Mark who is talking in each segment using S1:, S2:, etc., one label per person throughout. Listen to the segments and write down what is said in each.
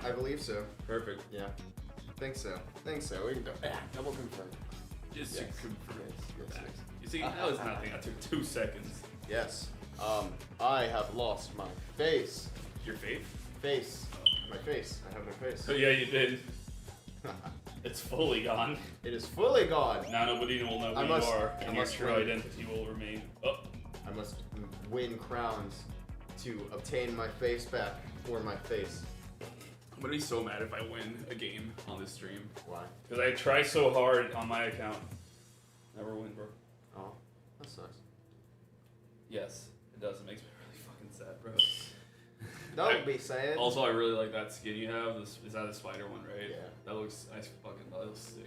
S1: now?
S2: I believe so.
S1: Perfect.
S2: Yeah. Think so. Think so. We can double confirm.
S1: Just
S2: Yes.
S1: to confirm.
S2: Yes,
S1: Back.
S2: yes.
S1: You see, that was nothing. That took 2 seconds.
S2: Yes. I have lost my face.
S1: Your faith?
S2: Face. My face. I have no face.
S1: Oh yeah, you did. It's fully gone.
S2: It is fully gone.
S1: Now nobody will know who you are, and your true identity will remain. Oh.
S2: I must win crowns to obtain my face back, or my face.
S1: I'm gonna be so mad if I win a game on this stream.
S2: Why?
S1: Because I try so hard on my account. Never win, bro.
S2: Oh, that sucks.
S1: Yes, it does. It makes me really fucking sad, bro.
S2: Don't be sad.
S1: Also, I really like that skin you have. Is that a spider one, right?
S2: Yeah.
S1: That looks, that looks sick.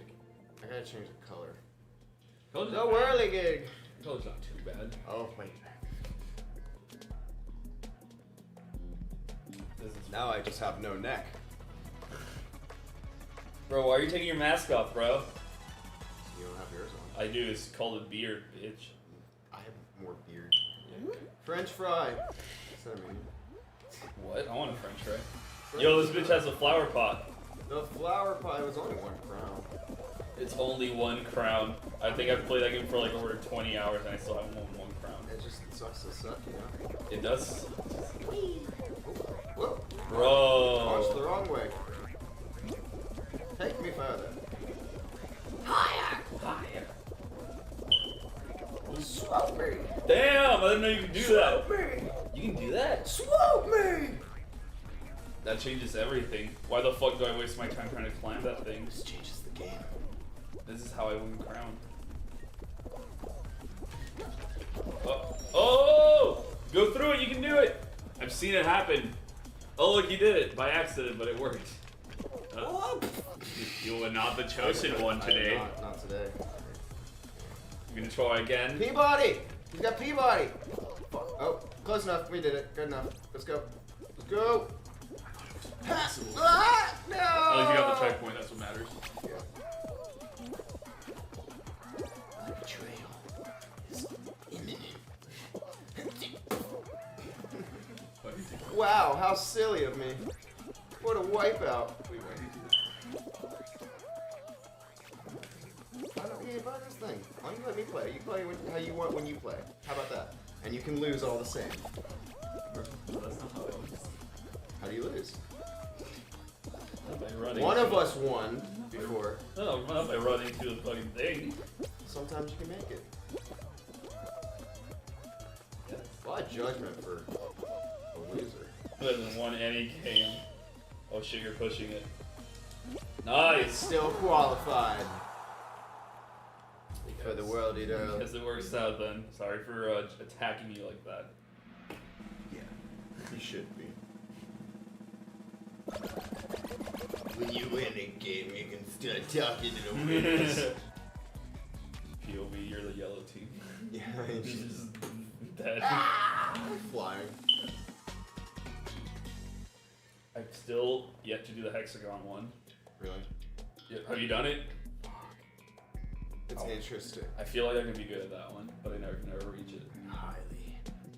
S2: I gotta change the color.
S1: Color's
S2: No
S1: not bad.
S2: whirly gig.
S1: Color's not too bad.
S2: Oh wait.
S1: This is
S2: Now I just have no neck.
S1: Bro, why are you taking your mask off, bro?
S2: You don't have yours on.
S1: I do. It's called a beard, bitch.
S2: I have more beard.
S1: Yeah.
S2: French fry. What's that mean?
S1: What? I want a French fry. Yo, this bitch has a flower pot.
S2: The flower pie was only 1 crown.
S1: It's only 1 crown. I think I've played that game for like over 20 hours and I still have one crown.
S2: It just sucks to suck, you know?
S1: It does.
S2: Whoa.
S1: Bro.
S2: Launched the wrong way. Take me further.
S1: Higher.
S2: Swoop me.
S1: Damn, I didn't know you could do that.
S2: Swoop me.
S1: You can do that?
S2: Swoop me.
S1: That changes everything. Why the fuck do I waste my time trying to climb that thing?
S2: This changes the game.
S1: This is how I win crown. Oh! Go through it, you can do it! I've seen it happen. Oh look, you did it by accident, but it worked. You were not the chosen one today.
S2: Not today.
S1: You gonna try again?
S2: Peabody! He's got Peabody! Oh, close enough. We did it. Good enough. Let's go. Let's go! Ah, no!
S1: At least you got the checkpoint, that's what matters.
S2: Yeah. The betrayal is imminent. Wow, how silly of me. What a wipeout.
S1: Wait, why did you do
S2: Why don't you buy this thing? Why don't you let me play? You play how you want when you play. How about that? And you can lose all the same.
S1: that? That's not how it works.
S2: How do you lose?
S1: Not by running
S2: One of
S1: to-
S2: us won before.
S1: No, not by running to the fucking thing.
S2: Sometimes you can make it.
S1: Yeah.
S2: A lot of judgment for a loser.
S1: Hasn't won any game. Oh shit, you're pushing it. Nice!
S2: Still qualified for the World Eater.
S1: Guess it works out then. Sorry for attacking you like that.
S2: Yeah, you should be. When you win a game, you can start talking to the winners.
S1: POV, you're the yellow team.
S2: Yeah,
S1: You're just dead.
S2: flying.
S1: I've still yet to do the hexagon one.
S2: Really?
S1: Yeah, have you done it?
S2: It's interesting.
S1: I feel like I can be good at that one, but I can never reach it.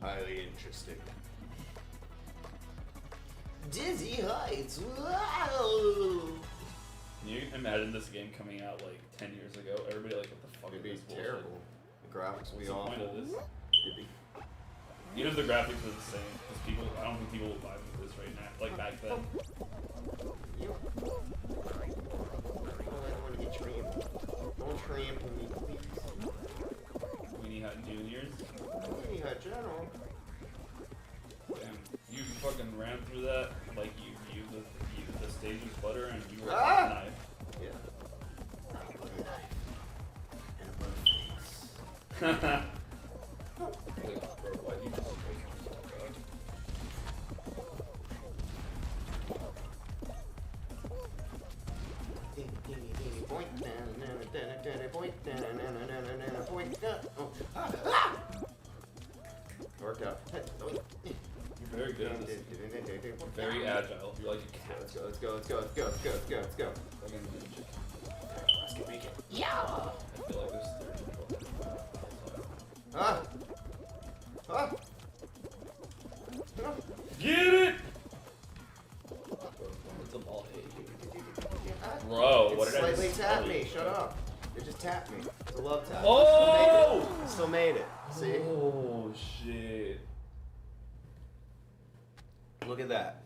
S2: Highly interesting. Dizzy Heights. Wow.
S1: Can you imagine this game coming out like 10 years ago? Everybody like, what the fuck
S2: It'd
S1: is
S2: be
S1: this bullshit?
S2: terrible. The graphics would
S1: What's
S2: be
S1: the point
S2: awful.
S1: of this?
S2: It'd be.
S1: Even if the graphics were the same, because I don't think people would buy this right now, like back then.
S2: You. Oh, I don't want to get trampled. Don't trample me, please.
S1: Weenie Hut Juniors.
S2: Yeah, General.
S1: Damn, you fucking ran through that like you the stage was butter and you were
S2: Ah!
S1: a knife.
S2: Yeah. I'm a butter knife. And a butter face.
S1: Bro, why do you just
S2: Worked out.
S1: You're very good at this. You're very agile. You're like a cat.
S2: Let's go, let's go, let's go, let's go, let's go, let's go, let's go.
S1: Fucking ninja.
S2: Let's get make it. Yeah!
S1: I feel like there's 30 people.
S2: Ah! Ah! Ah!
S1: Get it! It's a
S2: off. It just tapped me. It's a love tap.
S1: Oh!
S2: I still made it. See?
S1: Oh shit.
S2: Look at that.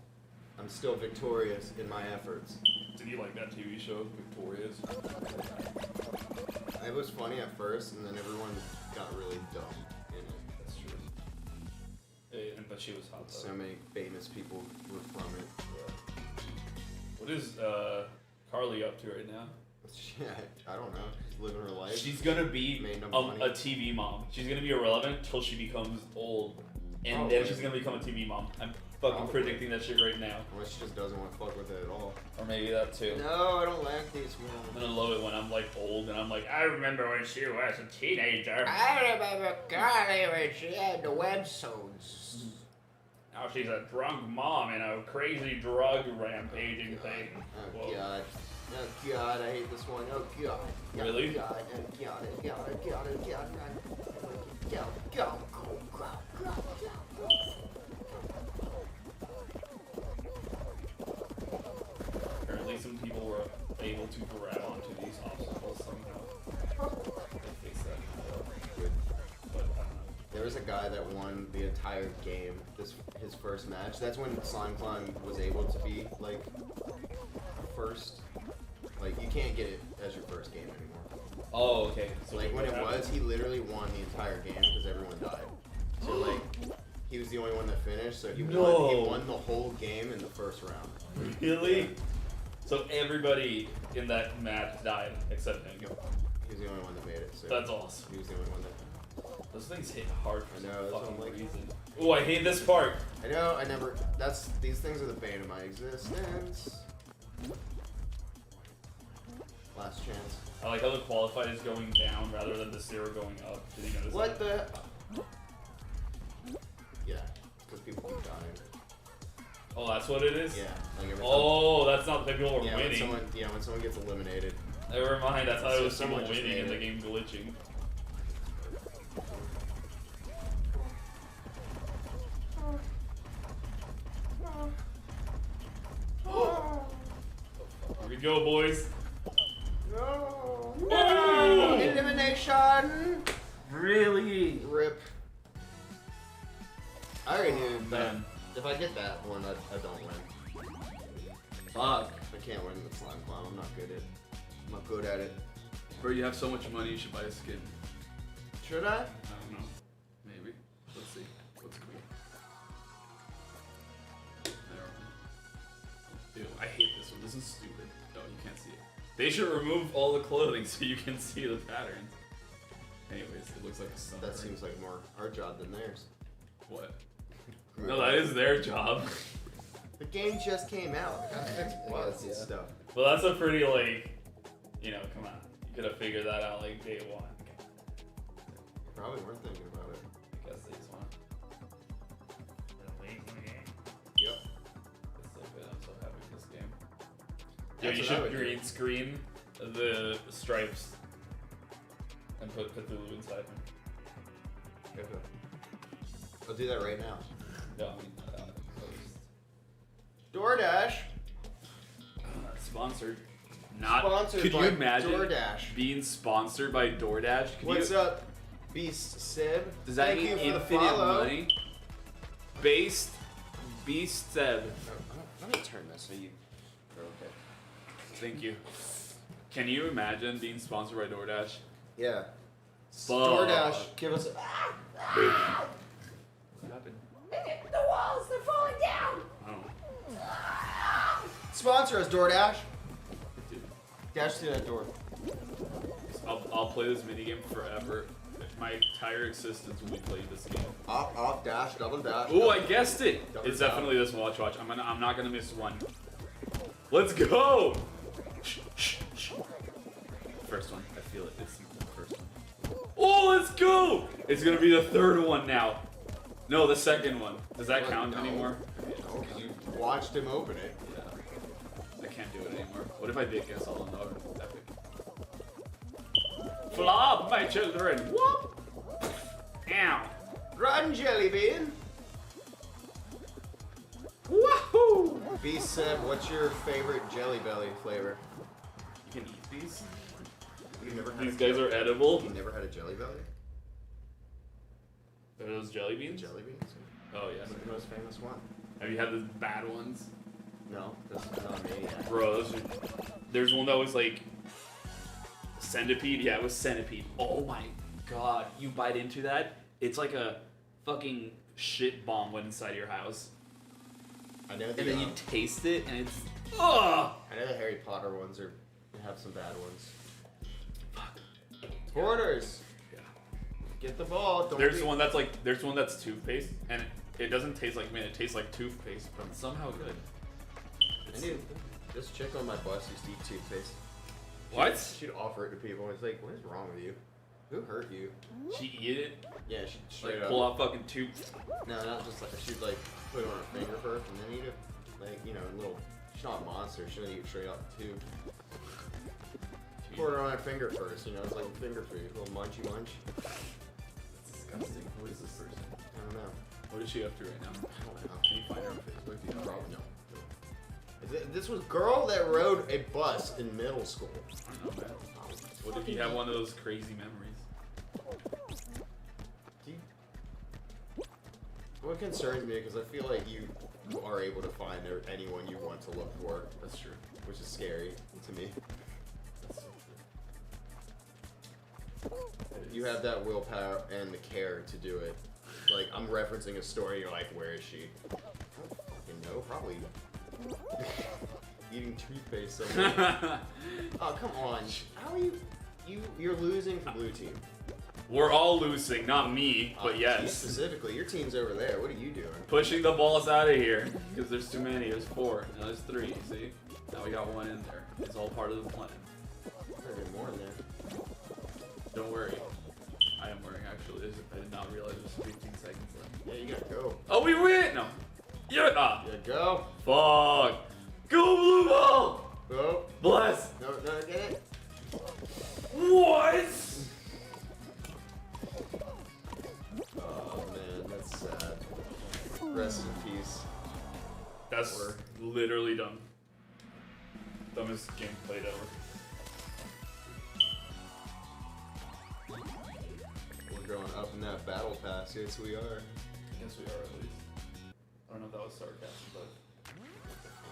S2: I'm still victorious in my efforts.
S1: Did you like that TV show, Victorious?
S2: It was funny at first, and then everyone got really dumb in it.
S1: That's true. But she was hot though.
S2: So many famous people were from it.
S1: Yeah. What is Carly up to right now?
S2: Yeah, I don't know. She's living her life.
S1: She's gonna be a TV mom. She's gonna be irrelevant till she becomes old, and then she's gonna become a TV mom. I'm fucking predicting that shit right now.
S2: Unless she just doesn't want to fuck with it at all.
S1: Or maybe that too.
S2: No, I don't like these
S1: I'm gonna love it when I'm like old and I'm like, I remember when she was a teenager.
S2: I remember Carly when she had the websodes.
S1: Now she's a drunk mom in a crazy drug rampaging thing.
S2: Oh
S1: Whoa.
S2: god. Oh god, I hate this one. Oh god.
S1: Really?
S2: Oh god, oh god, oh god, oh god, oh god, go, go, go, go, go, go.
S1: Apparently some people were able to grab onto these obstacles somehow. They fixed that.
S2: Good.
S1: But I don't know.
S2: There was a guy that won the entire game, his first match. That's when Slime Climb was able to be, like, first. Like, you can't get it as your first game anymore.
S1: Oh, okay. So
S2: Like, when it was, he literally won the entire game because everyone died. So, like, he was the only one that finished, so he won the whole game in the first round.
S1: Really? So everybody in that match died except him.
S2: He was the only one that made it. So
S1: That's awesome.
S2: He was the only one that.
S1: Those things hit hard for
S2: I know,
S1: some
S2: that's what
S1: fucking
S2: I'm like.
S1: reason. Oh, I hate this part.
S2: I know, I never. These things are the bane of my existence. Last chance.
S1: I like how the qualified is going down rather than the zero going up. Did you notice
S2: What
S1: that?
S2: the? Yeah, because people keep dying.
S1: Oh, that's what it is?
S2: Yeah, like every time.
S1: Oh, that's not the people who are
S2: Yeah,
S1: winning.
S2: when someone gets eliminated.
S1: Never mind, that's how it was people
S2: someone just
S1: winning
S2: made
S1: and the
S2: it.
S1: game glitching. Here we go, boys.
S2: No!
S1: No!
S2: Elimination!
S1: Really?
S2: Rip. I already knew that
S1: Man.
S2: if I get that one, I don't win.
S1: Fuck.
S2: I can't win the Slime Climb. I'm not good at it. I'm not good at it.
S1: Bro, you have so much money, you should buy a skin.
S2: Should I?
S1: I don't know. Maybe. Let's see. What's cool? Ew, I hate this one. This is stupid. No, you can't see it. They should remove all the clothing so you can see the patterns. Anyways, it looks like a sun.
S2: That seems like more our job than theirs.
S1: What? No, that is their job.
S2: The game just came out. I gotta fix
S1: Yeah.
S2: stuff.
S1: Well, that's a pretty, like, you know, come on. You could have figured that out, like, day one.
S2: Probably weren't thinking about it.
S1: I guess they just want
S2: Yep.
S1: It's so good. I'm so happy with this game. Yeah,
S2: That's
S1: you
S2: what I
S1: should
S2: would do.
S1: green screen the stripes and put Cthulhu inside them.
S2: Okay. I'll do that right now.
S1: No, I mean,
S2: DoorDash.
S1: sponsored. Not
S2: Sponsored
S1: could
S2: by
S1: you imagine
S2: DoorDash.
S1: being sponsored by DoorDash? Could
S2: What's
S1: you,
S2: up, Beast Sib?
S1: Does that
S2: Thank
S1: mean
S2: you for the
S1: infinite
S2: follow.
S1: money? Beast Seb.
S2: Let me turn this so you. Okay.
S1: Thank you. Can you imagine being sponsored by DoorDash?
S2: Yeah.
S1: Fuck.
S2: DoorDash, give us.
S1: What happened?
S2: The walls, they're falling down.
S1: Oh.
S2: Sponsor us, DoorDash.
S1: Dude.
S2: Dash through that door.
S1: I'll play this minigame forever. My entire existence will be playing this game.
S2: Off, dash, double dash.
S1: Oh, I guessed it!
S2: Double
S1: It's
S2: down.
S1: definitely this one. Watch. I'm not gonna miss one. Let's go! First one. I feel it. It's the first one. Oh, let's go! It's gonna be the third one now. No, the second one. Does that count
S2: No.
S1: anymore?
S2: No, 'cause you watched him open it.
S1: Yeah. I can't do it anymore. What if I did guess all another? Epic. Flop, my children! Whoop! Ow!
S2: Run, Jellybean.
S1: Woohoo!
S2: Beast Sib, what's your favorite Jelly Belly flavor?
S1: You can eat these?
S2: never had
S1: These guys are edible.
S2: You never had a Jelly Belly?
S1: Are those jelly beans?
S2: Jelly beans?
S1: Oh yeah.
S2: That's the most famous one.
S1: Have you had the bad ones?
S2: No, this is not Maniac.
S1: Bro, there's one that was like centipede. Yeah, it was centipede. Oh my god, you bite into that, it's like a fucking shit bomb went inside your house.
S2: I know.
S1: And then you taste it, and it's ugh.
S2: I know the Harry Potter ones have some bad ones. Fuck. Hoarders. Yeah. Get the ball.
S1: There's one that's toothpaste, and it doesn't taste like mint. It tastes like toothpaste, but it's somehow good.
S2: This chick on my bus used to eat toothpaste.
S1: What?
S2: She'd offer it to people. It's like, what is wrong with you? Who hurt you?
S1: She eat it?
S2: Yeah, she'd straight
S1: pull out fucking tube.
S2: No, not just like she'd like put it on her finger first and then eat it. Like, you know, a little. She's not a monster. She would eat it straight out the tube. Pour it on her finger first. You know, it's like finger food, a little munchy munch.
S1: That's disgusting. Who is this person?
S2: I don't know.
S1: What is she up to right now?
S2: I don't know.
S1: Can you find her on Facebook? You probably know.
S2: This was girl that rode a bus in middle school.
S1: I don't know, man. What if you have one of those crazy memories?
S2: What concerns me, because I feel like you are able to find anyone you want to look for.
S1: That's true.
S2: Which is scary to me.
S1: That's so true.
S2: You have that willpower and the care to do it. Like, I'm referencing a story, you're like, where is she? I don't fucking know, probably eating toothpaste somewhere. Oh, come on. How are you're losing for blue team.
S1: We're all losing, not me, but yes.
S2: Specifically, your team's over there. What are you doing?
S1: Pushing the balls out of here, because there's too many. There's 4, now there's 3, see? Now we got 1 in there. It's all part of the plan.
S2: There's more in there.
S1: Don't worry. I am worrying, actually. I did not realize it was 15 seconds left.
S2: Yeah, you gotta go.
S1: Oh, we win! No. Yeah,
S2: Yeah, go.
S1: Fuck. Go, blue ball!
S2: Go.
S1: Bless.
S2: No, get it?
S1: What?
S2: Oh, man, that's sad. Rest in peace.
S1: That's literally dumb. Dumbest game played ever.
S2: We're going up in that battle pass. Yes, we are.
S1: Yes, we are, at least. I don't know if that was sarcasm, but...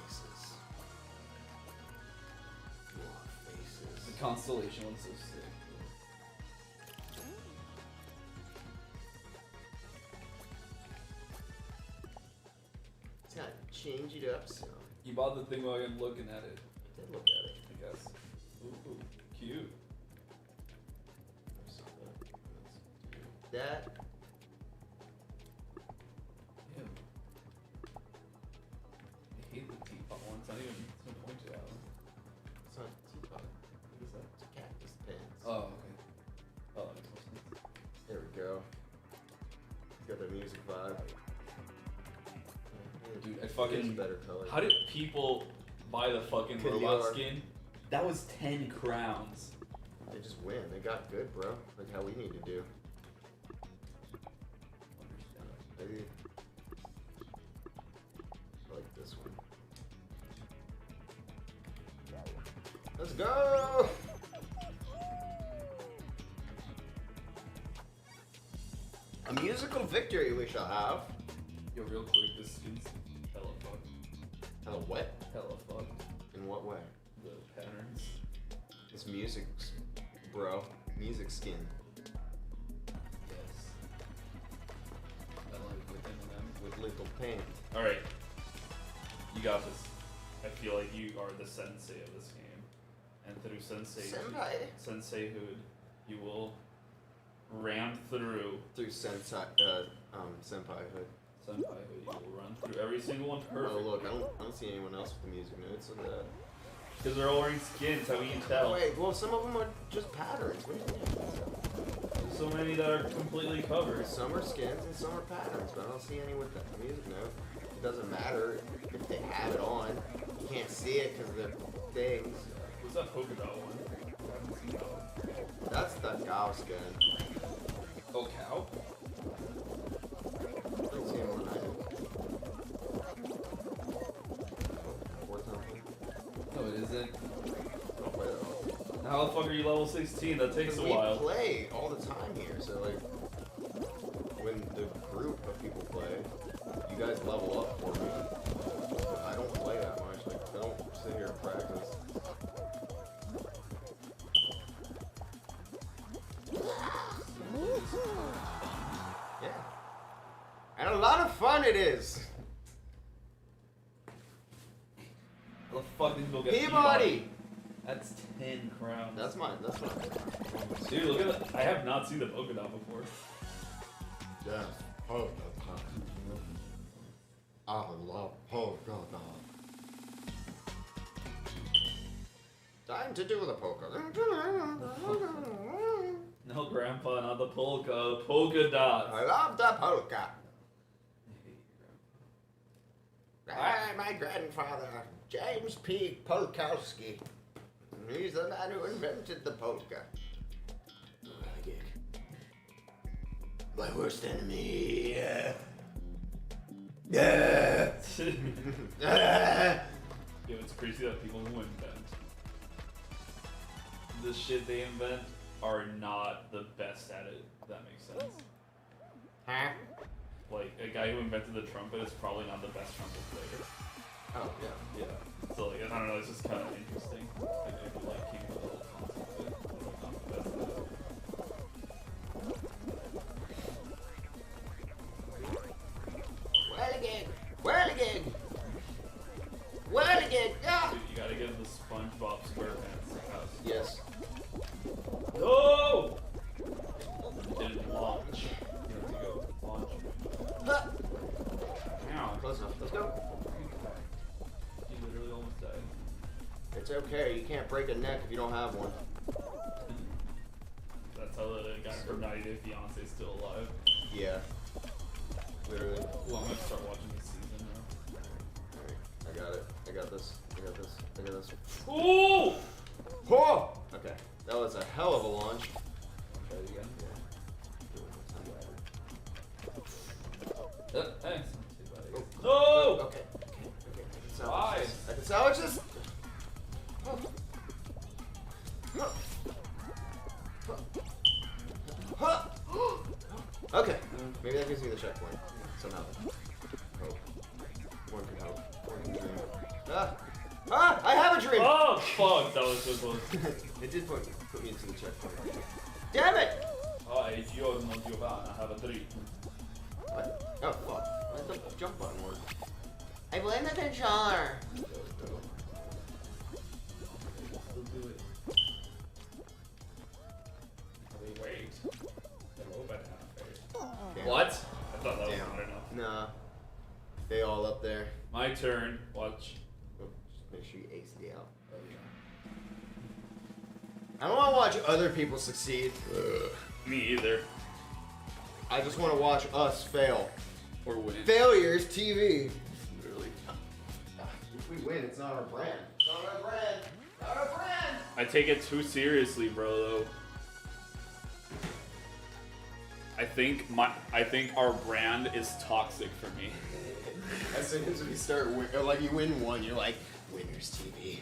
S2: Faces. Faces.
S1: The constellation one's so sick.
S2: It's gotta change it up some.
S1: You bought the thing while I'm looking at it.
S2: I did look at it.
S1: I guess. Ooh, cute.
S2: That.
S1: Ew. I hate the teapot one. It's not even. It's no point to that one.
S2: It's not a teapot. What is that? It's a cactus pants.
S1: Oh, okay. Oh, that makes more sense.
S2: There we go. It's got the music vibe.
S1: Dude, I fucking.
S2: Better color.
S1: How did people buy the fucking robot skin? That was 10 crowns.
S2: They just win. They got good, bro. Like how we need to do. Maybe. I like this one. Let's go! A musical victory we shall have.
S1: Yo, real quick, this skin's hella fucked.
S2: Hella what?
S1: Hella fucked.
S2: In what way?
S1: The patterns.
S2: It's music, bro. Music skin.
S1: Yes. I like within them.
S2: With little paint.
S1: Alright. You got this. I feel like you are the sensei of this game. And through senseihood, you will ram through.
S2: Through senpaihood.
S1: Senpaihood, you will run through every single one perfect.
S2: Oh look, I don't see anyone else with the music notes on that.
S1: Because they're all wearing skins, how we can tell.
S2: Oh, wait, well some of them are just patterns. What do you mean?
S1: There's so many that are completely covered.
S2: Some are skins and some are patterns, but I don't see any with the music note. It doesn't matter if they have it on. You can't see it because of the things.
S1: What's that polka dot one? I haven't seen that one.
S2: That's the cow skin.
S1: Oh, cow?
S2: I don't see anyone either. War Temple.
S1: No, it isn't.
S2: Don't play that one.
S1: How the fuck are you level 16? That takes a while.
S2: We play all the time here, so like, when the group of people play, you guys level up for me. I don't play that much. Like, I don't sit here and practice. Yeah. And a lot of fun it is.
S1: How the fuck did people get
S2: Peabody!
S1: That's 10 crowns.
S2: That's mine. That's mine.
S1: Dude, look at that. I have not seen the polka dot before.
S2: Yeah. Polka dot. I love polka dot. Time to do the polka.
S1: No, Grandpa, not the polka. Polka dots.
S2: I love the polka. My grandfather, James P. Polkowski. He's the man who invented the polka. My worst enemy.
S1: Yeah, it's crazy that people who invent the shit they invent are not the best at it, if that makes sense.
S2: Huh?
S1: Like, a guy who invented the trumpet is probably not the best trumpet player.
S2: Oh, yeah.
S1: Yeah. So, like, I don't know, it's just kind of interesting. Like, if you, like, came up with a little concept of it, but, like, not the best at it.
S2: Whirligig! Whirligig! Yeah!
S1: Dude, you gotta get the SpongeBob SquarePants house.
S2: Yes.
S1: No! It didn't launch. You have to go launch.
S2: Huh.
S1: Ow.
S2: Close enough. Let's go.
S1: You literally almost died.
S2: It's okay. You can't break a neck if you don't have one.
S1: That's how the guy from 90 Day Fiancé is still alive.
S2: Yeah. Literally.
S1: Well, I'm gonna start watching this season now.
S2: Alright. I got it. I got this. I got this. I got this.
S1: Ooh!
S2: Oh! Okay. That was a hell of a launch.
S1: Try it again.
S2: Yeah.
S1: Thanks.
S2: Oh.
S1: No!
S2: Okay. Okay.
S1: Why?
S2: I can salvage this. Okay. Maybe that gives me the checkpoint. Somehow. Hope. One can hope. One can dream. Ah! I have a dream!
S1: Oh, fuck. That was so close.
S2: It did put me into the checkpoint. Damn it!
S1: Hi, giorno Giovanna. Have a dream.
S2: What? Oh, fuck. Why did the jump button work? I blame the controller.
S1: We'll do it. Wait.
S2: Damn.
S1: What? I thought that was
S2: Damn.
S1: not enough.
S2: Nah. They all up there.
S1: My turn. Watch.
S2: Oh, just make sure you ace the out. I don't want to watch other people succeed.
S1: Me either.
S2: I just want to watch us fail.
S1: Or win.
S2: Failures TV.
S1: Literally.
S2: If we win, it's not our brand. Not our brand. Not our brand.
S1: I take it too seriously, bro. Though. I think our brand is toxic for me.
S2: As soon as we start, like you win one, you're like, Winners TV.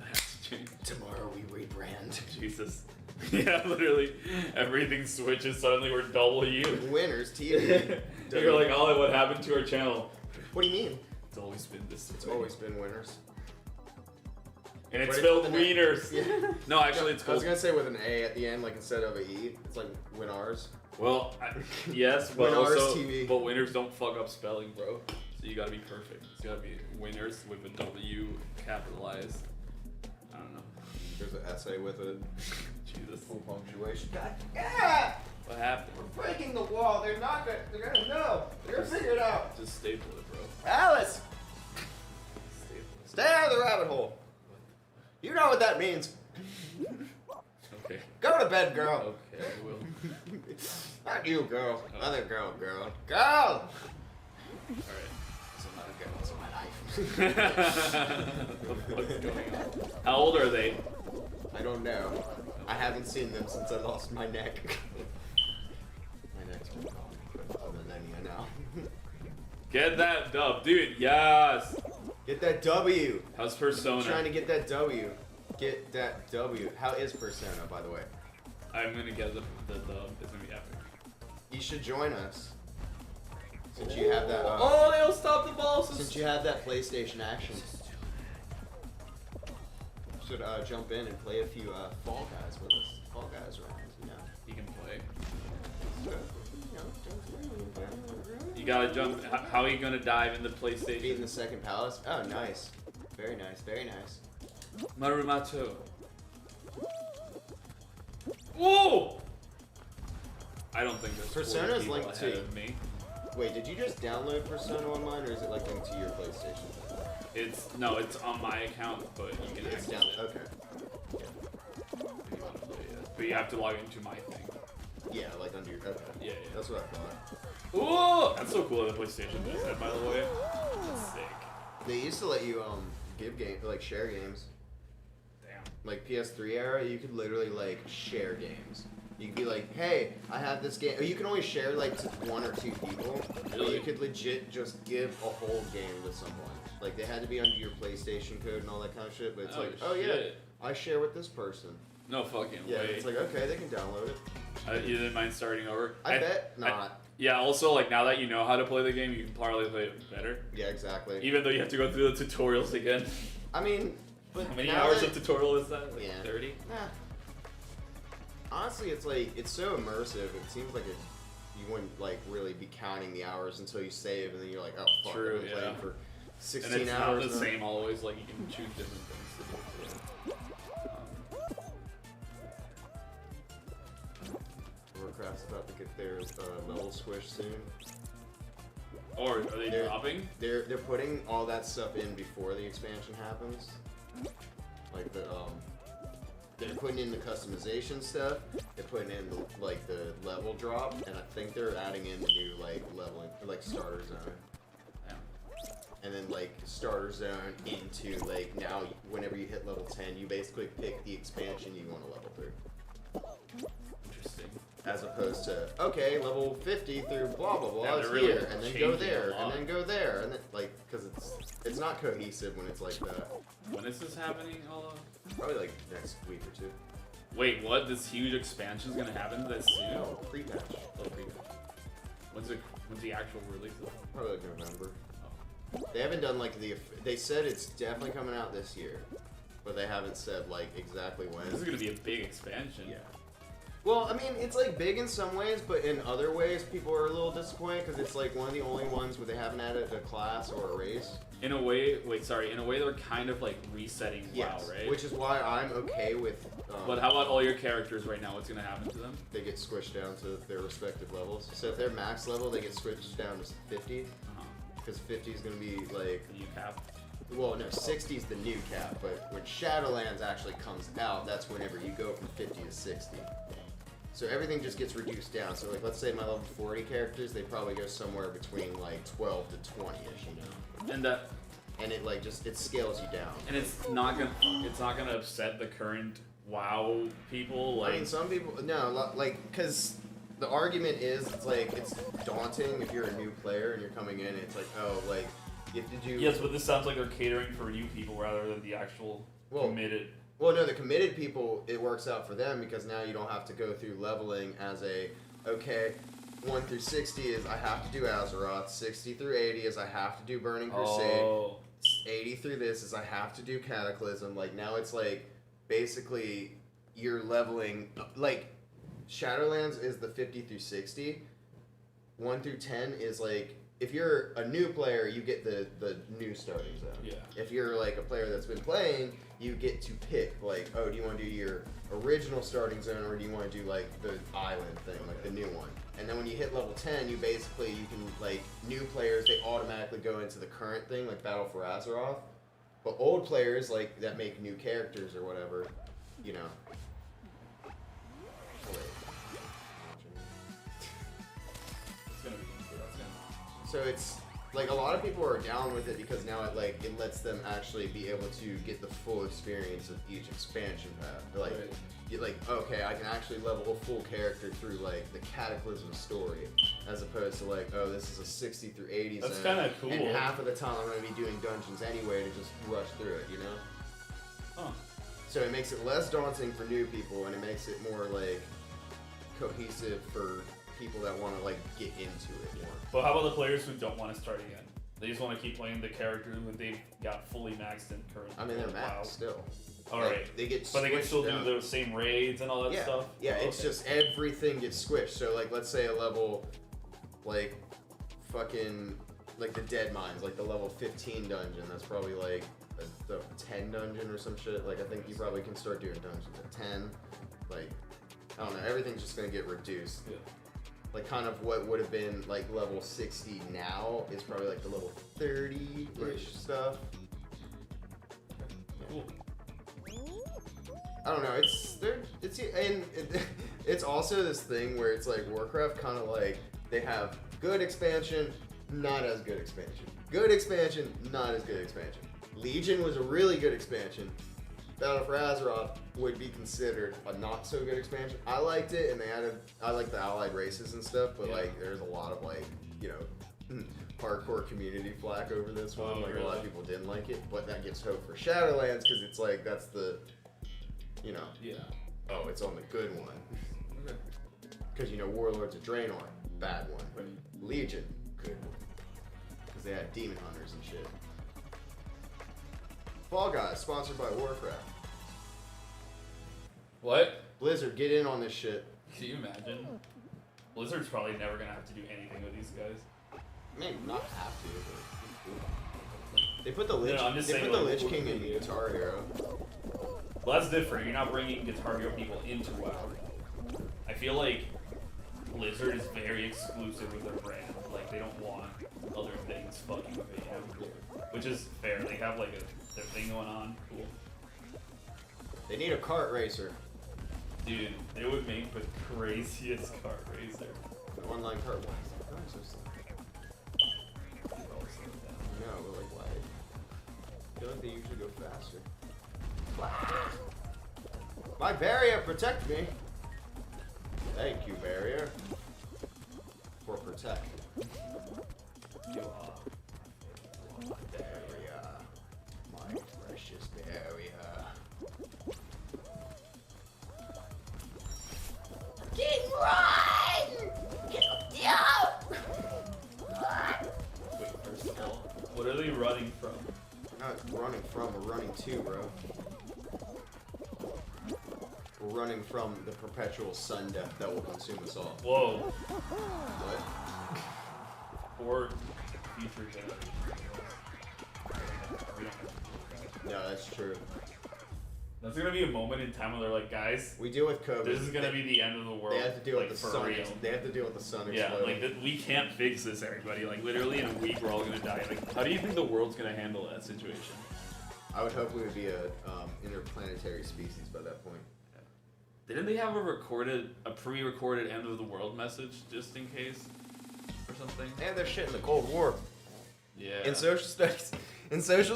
S1: That's change.
S2: Tomorrow we rebrand.
S1: Jesus. Yeah, literally. Everything switches. Suddenly we're W.
S2: Winners TV.
S1: You're like, oh, what happened to our channel?
S2: What do you mean?
S1: It's always been this.
S2: It's always been winners.
S1: And it's
S2: But
S1: spelled
S2: with an A.
S1: wieners.
S2: Yeah.
S1: No, actually, it's
S2: I was
S1: called.
S2: gonna say with an A at the end, like instead of a E. It's like Winnars.
S1: Well, yes, but
S2: Winners
S1: also,
S2: TV.
S1: but winners don't fuck up spelling, bro. So you gotta be perfect. It's gotta be winners with a W capitalized. I don't know.
S2: There's an essay with it.
S1: Jesus.
S2: Full punctuation. God, yeah!
S1: What happened?
S2: We're breaking the wall. They're not gonna. They're gonna know. They're gonna figure it out.
S1: Just staple it, bro.
S2: Alice,
S1: Staple it.
S2: stay out of the rabbit hole. You know what that means.
S1: Okay.
S2: Go to bed, girl.
S1: Okay, I will.
S2: Not you, girl.
S1: Oh.
S2: Other girl, girl. Girl!
S1: Alright.
S2: Some other girls in my life.
S1: What's going on? How old are they?
S2: I don't know. I haven't seen them since I lost my neck. My neck's been gone for a millennia now.
S1: Get that dub, dude. Yes.
S2: Get that W.
S1: How's
S2: I'm
S1: Persona?
S2: trying to get that W. get that W. How is Persona, by the way?
S1: I'm gonna get the dub. It's gonna be epic.
S2: You should join us. Since you have that.
S1: Oh, they'll stop the ball.
S2: Since you have that PlayStation action. Should jump in and play a few Fall Guys with us. Fall Guys rounds, you know.
S1: You can play.
S2: So,
S1: You gotta jump. How are you gonna dive in the PlayStation?
S2: Beating the second palace. Oh, nice. Very nice. Very nice.
S1: Marumato. Whoa! I don't think there's
S2: Persona's
S1: 40 people
S2: linked
S1: ahead
S2: to-
S1: of me.
S2: Wait, did you just download Persona Online, or is it like linked to your PlayStation?
S1: It's on my account, but you can
S2: It's
S1: access
S2: down.
S1: it
S2: Okay.
S1: if you want to play it. But you have to log into my thing.
S2: Yeah, like under your. Okay.
S1: Yeah.
S2: That's what I thought.
S1: Ooh, that's so cool that the PlayStation does that, by the way. That's sick.
S2: They used to let you give share games.
S1: Damn.
S2: Like PS3 era, you could literally like share games. You could be like, hey, I have this game. Or you can only share like to 1 or 2 people. But
S1: Really?
S2: you could legit just give a whole game to someone. Like they had to be under your PlayStation code and all that kind of shit. But it's like, oh yeah,
S1: shit.
S2: I share with this person.
S1: No fucking
S2: Yeah,
S1: way.
S2: it's like okay, they can download it.
S1: You didn't mind starting over?
S2: I bet not.
S1: Yeah, also, like, now that you know how to play the game, you can probably play it better.
S2: Yeah, exactly.
S1: Even though you have to go through the tutorials again.
S2: I mean, but
S1: How many
S2: now
S1: hours
S2: that-
S1: of tutorial is that? Like
S2: Yeah.
S1: 30?
S2: Nah. Honestly, it's like it's so immersive. It seems like you wouldn't like really be counting the hours until you save, and then you're like, oh fuck,
S1: True,
S2: I've been playing
S1: yeah.
S2: for
S1: And
S2: 16
S1: it's
S2: hours.
S1: not the
S2: now.
S1: same always, like, you can choose different things to do.
S2: Warcraft's about to get their level squish soon.
S1: Or are they
S2: They're-
S1: dropping?
S2: They're putting all that stuff in before the expansion happens. Like they're putting in the customization stuff. They're putting in the level drop, and I think they're adding in the new like leveling, like starter zone.
S1: Yeah.
S2: And then like starter zone into like now whenever you hit level 10, you basically pick the expansion you want to level through.
S1: Interesting.
S2: As opposed to okay, level 50 through blah blah blah
S1: Yeah,
S2: is
S1: they're really
S2: here, and then go
S1: changing a
S2: there,
S1: lot.
S2: and then go there, and then like because it's not cohesive when it's like that.
S1: When is this happening, Olo?
S2: Probably like next week or 2.
S1: Wait, what? This huge expansion's gonna happen this soon?
S2: No, pre-patch. Oh, pre-patch.
S1: When's the actual release of it?
S2: Probably like November.
S1: Oh.
S2: They haven't done like they said it's definitely coming out this year, but they haven't said like exactly when.
S1: This is gonna be a big expansion.
S2: Yeah. Well, I mean, it's like big in some ways, but in other ways, people are a little disappointed because it's like one of the only ones where they haven't added a class or a race.
S1: In a way, they're kind of like resetting
S2: Yes,
S1: WoW, right?
S2: which is why I'm okay with.
S1: But how about all your characters right now? What's gonna happen to them?
S2: They get squished down to their respective levels. So if they're max level, they get squished down to 50,
S1: Uh-huh.
S2: because 50 is going to be like.
S1: The new cap.
S2: Well, no, 60 is the new cap, but when Shadowlands actually comes out, that's whenever you go from 50 to 60. So everything just gets reduced down. So like, let's say my level 40 characters, they probably go somewhere between like 12 to 20ish, you know. And it like just it scales you down.
S1: And it's not gonna upset the current WoW people. Like,
S2: I mean, some people like because the argument is it's like it's daunting if you're a new player and you're coming in. And it's like like you have to do.
S1: yes, but this sounds like they're catering for new people rather than the actual committed.
S2: Well, no, the committed people, it works out for them because now you don't have to go through leveling as okay, 1 through 60 is I have to do Azeroth, 60 through 80 is I have to do Burning Crusade,
S1: Oh.
S2: 80 through this is I have to do Cataclysm. Like, now it's like, basically, you're leveling, like, Shadowlands is the 50 through 60, 1 through 10 is like, if you're a new player, you get the new starting zone.
S1: Yeah.
S2: If you're like a player that's been playing, you get to pick like, oh, do you want to do your original starting zone or do you want to do like the island thing, like the new one? And then when you hit level 10, you can like new players, they automatically go into the current thing, like Battle for Azeroth. But old players like that make new characters or whatever, you know. Oh, wait.
S1: It's gonna be good.
S2: So it's like a lot of people are down with it because now it lets them actually be able to get the full experience of each expansion path. Like
S1: Right.
S2: you're like, okay, I can actually level a full character through like the Cataclysm story, as opposed to like, oh, this is a 60 through 80
S1: That's
S2: zone,
S1: kinda cool.
S2: and half of the time I'm gonna be doing dungeons anyway to just rush through it, you know?
S1: Huh.
S2: So it makes it less daunting for new people, and it makes it more like cohesive for people that want to like get into it more.
S1: But how about the players who don't want to start again? They just want to keep playing the character when they've got fully maxed in currently.
S2: I mean, they're maxed still.
S1: All
S2: like,
S1: right.
S2: They get
S1: but they can still
S2: down.
S1: do the same raids and all that stuff?
S2: Yeah, it's just everything gets squished. So, like, let's say a level, like, fucking, like the Dead Mines, like the level 15 dungeon, that's probably like the 10 dungeon or some shit. Like, I think you probably can start doing dungeons at 10. Like, I don't know, everything's just gonna get reduced.
S1: Yeah.
S2: Like, kind of what would have been, like, level 60 now is probably, like, the level 30-ish stuff.
S1: Cool.
S2: I don't know. It's also this thing where it's like Warcraft kind of like they have good expansion, not as good expansion. Good expansion, not as good expansion. Legion was a really good expansion. Battle for Azeroth would be considered a not so good expansion. I liked it, and I like the allied races and stuff, but like there's a lot of like hardcore community flack over this one.
S1: Oh,
S2: like
S1: really?
S2: a lot of people didn't like it, but that gives hope for Shadowlands because it's like that's the
S1: Yeah.
S2: oh, it's on the good one.
S1: Okay.
S2: Because Warlords of Draenor, bad one.
S1: Right.
S2: Legion, good one. Because they had demon hunters and shit. Fall Guys, sponsored by Warcraft.
S1: What?
S2: Blizzard, get in on this shit.
S1: Can you imagine? Blizzard's probably never gonna have to do anything with these guys.
S2: Maybe not have to, but they put the Lich.
S1: No, I'm just
S2: they
S1: saying,
S2: put the
S1: like,
S2: Lich King in Guitar Hero.
S1: Well, that's different. You're not bringing Guitar Hero people into WoW. I feel like Blizzard is very exclusive with their brand. Like, they don't want other things fucking with it, Which is fair. They have, like, their thing going on. Cool.
S2: They need a kart racer.
S1: Dude, they would make the craziest kart racer.
S2: An online kart. Why is that kart so slow? No, but like why? I feel like they usually go faster. My barrier, protect me. Thank you, barrier. For protect.
S1: You are.
S2: Barrier. My precious barrier. King, run!
S1: Wait, first of all, what are they running from?
S2: We're not running from, we're running to, bro. We're running from the perpetual sun death that will consume us all.
S1: Whoa.
S2: What?
S1: Or future generations.
S2: No, that's true.
S1: That's gonna be a moment in time where they're like, guys,
S2: We deal with COVID.
S1: this is gonna be the end of the world.
S2: They have to deal
S1: like,
S2: with the
S1: for
S2: sun.
S1: real.
S2: They have to deal with the sun
S1: Yeah,
S2: exploding.
S1: like we can't fix this, everybody. Like literally in a week, we're all gonna die. Like, how do you think the world's gonna handle that situation?
S2: I would hope we would be a interplanetary species by that point.
S1: Didn't they have a pre-recorded end of the world message just in case, or something?
S2: And there's shit in the Cold War.
S1: Yeah.
S2: In social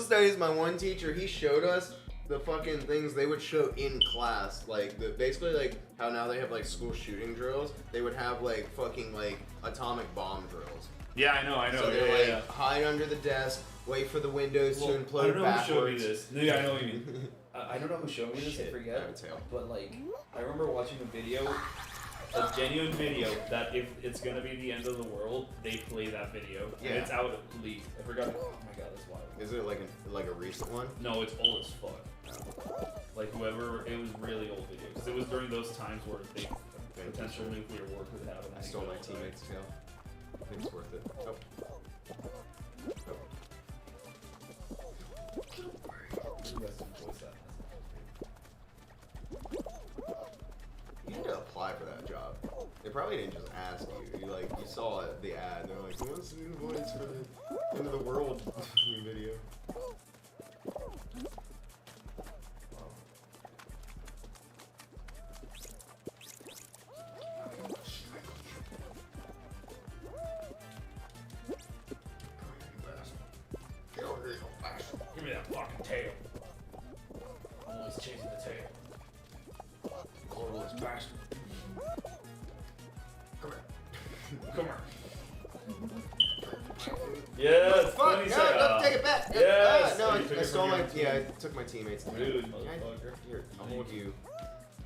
S2: studies, my one teacher, he showed us the fucking things they would show in class, like basically like how now they have like school shooting drills. They would have like fucking like atomic bomb drills.
S1: Yeah, I know.
S2: So they're like hide under the desk, wait for the windows to implode
S1: I don't know
S2: backwards.
S1: who showed me this. No, yeah, I know what you mean. I don't know who showed me this.
S2: Shit,
S1: I forget.
S2: rabbit tail.
S1: But like, I remember watching a video, a genuine video that if it's gonna be the end of the world, they play that video.
S2: Yeah.
S1: And it's out at least. I forgot. Oh my god, that's wild.
S2: Is it like a recent one?
S1: No, it's old as fuck. Like whoever, it was really old video because it was during those times where they potential nuclear war could happen.
S2: I stole my teammate's tail. I think it's worth it. Oh. You need to apply for that job. They probably didn't just ask you. You saw it, the ad. And they're like, "Who wants to do the voice for the end of the world video?"
S1: Give me that fucking tail. I'm always chasing the tail. Glorious bastard.
S2: Come here.
S1: Come here. Yeah,
S2: Fuck, no, don't take it back.
S1: Yes.
S2: No,
S1: Oh, you took
S2: I
S1: it
S2: stole
S1: from
S2: my,
S1: your team.
S2: yeah, I took my teammates.
S1: Dude,
S2: Yeah,
S1: motherfucker.
S2: Here, I'll hold you.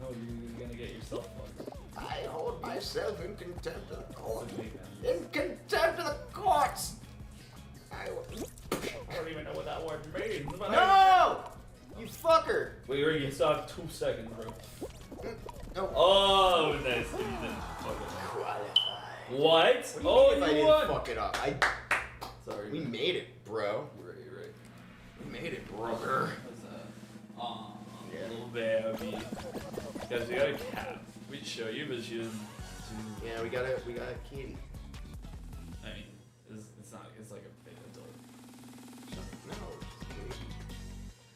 S1: No, you're gonna get yourself fucked.
S2: I hold myself in contempt of the court.
S1: It's a big man.
S2: In contempt of the courts! I
S1: don't even know what that word means. But
S2: No! You fucker!
S1: Wait, you still have 2 seconds, bro.
S2: No.
S1: Oh, nice. You didn't fuck it.
S2: Qualify.
S1: What?
S2: What do you
S1: Oh,
S2: mean if I
S1: you
S2: didn't
S1: won.
S2: fuck it up?
S1: Sorry.
S2: We made it, bro.
S1: Right.
S2: We made it, brother.
S1: Aw,
S2: Yeah.
S1: little baby. Guys, we got a cat. We'd show you, but she doesn't.
S2: Yeah, we got a kitty.
S1: I mean, it's not. It's like a big adult.
S2: No, she's a kitty.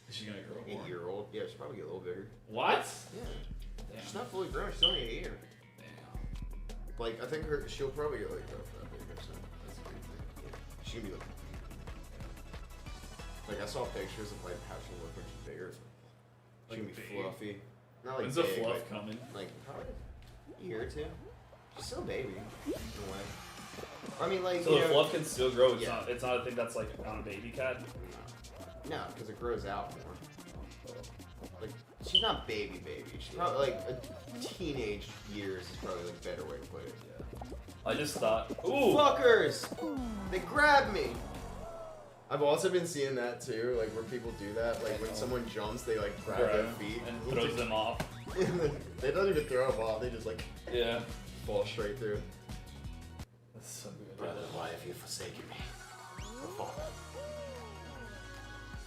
S1: Is she gonna grow more?
S2: 8-year-old. Yeah, she'll probably get a little bigger.
S1: What?
S2: Yeah.
S1: Damn.
S2: She's not fully grown. She's only 8 years.
S1: Damn.
S2: Like, I think she'll probably get like that big or something. That's crazy. Yeah. She can be like I saw pictures of like how she looked when she's bigger. She can
S1: Like
S2: be
S1: big?
S2: fluffy. Not like
S1: When's the
S2: big,
S1: fluff
S2: like,
S1: coming?
S2: like probably a year or 2. She's still a baby in a way. I mean, like
S1: So the fluff can still grow. It's
S2: Yeah.
S1: not. It's not a thing that's like on a baby cat.
S2: No, because it grows out more. Like she's not baby. She's probably like a teenage years is probably like a better way to put it.
S1: Yeah. I just thought. Ooh.
S2: Fuckers! They grabbed me! I've also been seeing that too, like where people do that, like when someone jumps, they like grab their feet
S1: and throws them off.
S2: They don't even throw them off, they just like
S1: Yeah.
S2: fall straight through.
S1: That's so good.
S2: Brother, why have you forsaken me? Father.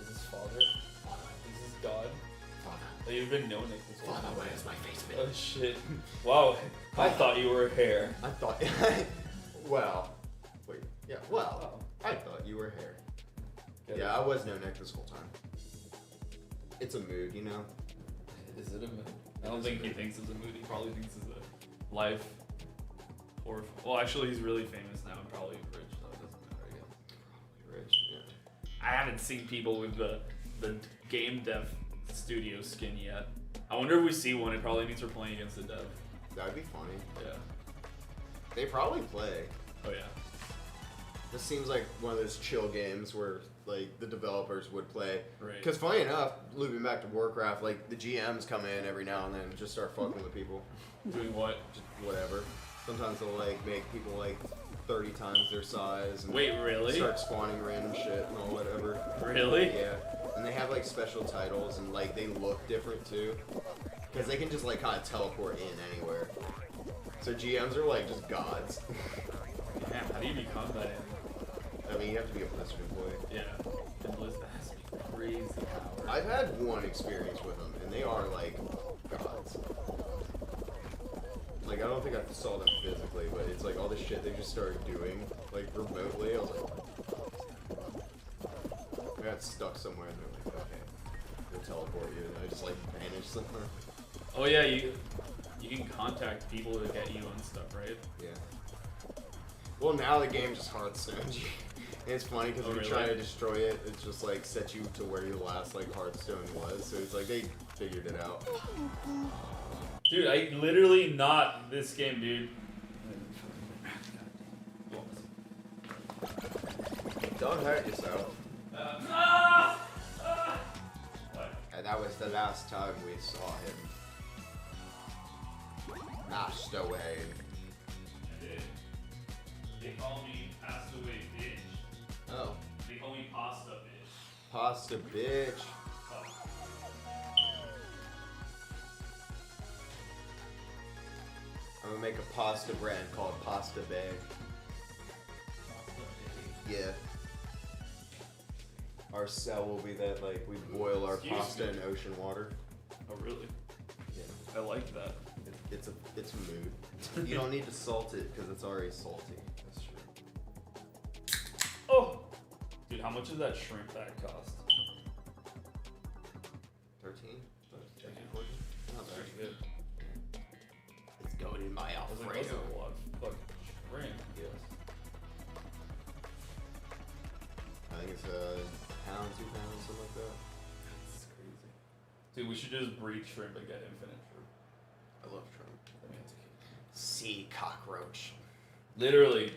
S1: Is this father? Is this God?
S2: Father.
S1: Oh, you've been known it this whole
S2: Father,
S1: time.
S2: where's my face of
S1: Oh
S2: it?
S1: shit. Wow. I thought you were hair.
S2: I thought, wait, yeah, I thought you were hair. Yeah, I was no neck this whole time. It's a mood, you know?
S1: Is it a mood? I don't think he thinks it's a mood. He probably thinks it's a life. Or well, actually, he's really famous now and probably rich, so it doesn't matter again.
S2: Probably rich, yeah.
S1: I haven't seen people with the game dev studio skin yet. I wonder if we see one. It probably means we're playing against the dev.
S2: That'd be funny.
S1: Yeah.
S2: They probably play.
S1: Oh yeah.
S2: This seems like one of those chill games where like the developers would play.
S1: Right.
S2: Because funny enough, looping back to Warcraft, like the GMs come in every now and then and just start fucking with people.
S1: Doing what?
S2: Just whatever. Sometimes they'll like make people like 30 times their size. And
S1: Wait, really?
S2: Start spawning random shit and all whatever.
S1: Really?
S2: Yeah. And they have like special titles and like they look different too. Because they can just like kind of teleport in anywhere. So GMs are like just gods.
S1: Damn, how do you become that?
S2: I mean, you have to be a Blizzard employee.
S1: Yeah. And Blizzard has to be crazy power.
S2: I've had one experience with them, and they are like gods. Like, I don't think I saw them physically, but it's like all the shit they just started doing, like remotely. I was like, I got stuck somewhere, and they're like, okay, we'll teleport you, and I just like vanished somewhere.
S1: Oh yeah, you can contact people to get you on stuff, right?
S2: Yeah. Well, now the game just Hearthstone. And it's funny because when you try to destroy it, it's just like set you to where your last like Hearthstone was. So it's like they figured it out.
S1: Dude, I literally not this game, dude.
S2: Don't hurt yourself. And that was the last time we saw him. Passed away.
S1: They call me passed away bitch.
S2: Oh.
S1: They call me pasta bitch.
S2: Pasta bitch. I'm gonna make a pasta brand called Pasta Bay. Yeah. Our cell will be that, like, we boil our
S1: Excuse
S2: pasta
S1: me.
S2: in ocean water.
S1: Oh really?
S2: Yeah.
S1: I like that.
S2: It's a mood. You don't need to salt it because it's already salty.
S1: That's true. Oh! Dude, how much does that shrimp bag cost?
S2: 13?
S1: 13,
S2: 14? Not
S1: That's
S2: bad.
S1: pretty good.
S2: It's going in my
S1: That's
S2: Alfredo.
S1: a lot of fucking shrimp.
S2: Yes. I think it's a pound, 2 pounds, something like that.
S1: That's crazy. Dude, we should just breed shrimp and get infinite shrimp.
S2: I love shrimp.
S1: I mean, it's a key.
S2: Sea cockroach.
S1: Literally,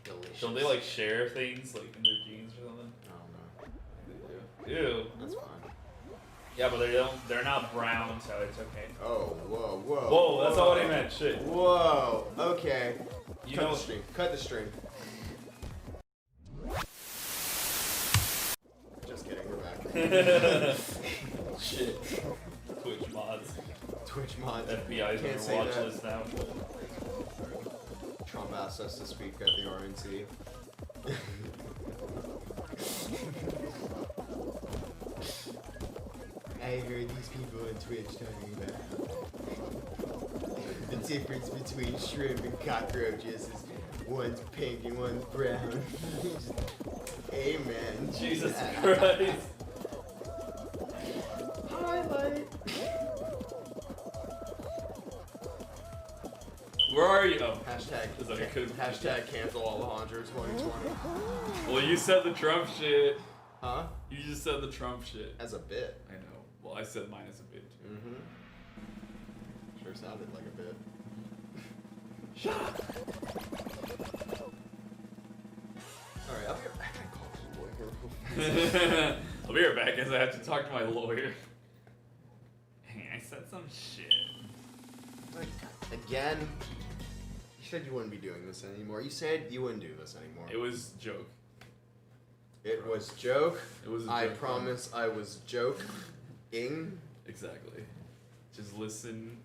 S2: Delicious.
S1: Don't they like share things like in their jeans or something?
S2: I don't know.
S1: They do. Ew.
S2: That's fine.
S1: Yeah, but they're not brown, so it's okay.
S2: Oh, whoa, whoa.
S1: Whoa, that's not what I meant. Shit.
S2: Whoa. Okay.
S1: You
S2: Cut
S1: know.
S2: the stream. Cut the stream. Just kidding. We're back.
S1: Shit. Twitch mods.
S2: Twitch mods.
S1: FBI is on
S2: Can't
S1: your
S2: say
S1: watch
S2: that.
S1: list now.
S2: Trump asked us to speak at the RNC. I heard these people on Twitch talking about the difference between shrimp and cockroaches is one's pink and one's brown. Amen.
S1: Jesus Christ.
S2: Highlight.
S1: Where are you? Oh.
S2: Hashtag,
S1: It's okay.
S2: hashtag cancel Alejandro 2020.
S1: Well, you said the Trump shit.
S2: Huh?
S1: You just said the Trump shit.
S2: As a bit.
S1: I know. Well, I said mine as a bit.
S2: Mm-hmm. Sure sounded like a bit.
S1: Shut up.
S2: Alright, I'll be right back. I called the lawyer.
S1: I'll be right back because I have to talk to my lawyer. Hey, I said some shit.
S2: Like, again? You said you wouldn't be doing this anymore. You said you wouldn't do this anymore.
S1: It was joke.
S2: It was joke.
S1: It was a
S2: I
S1: joke.
S2: promise I was joking.
S1: Exactly. Just listen.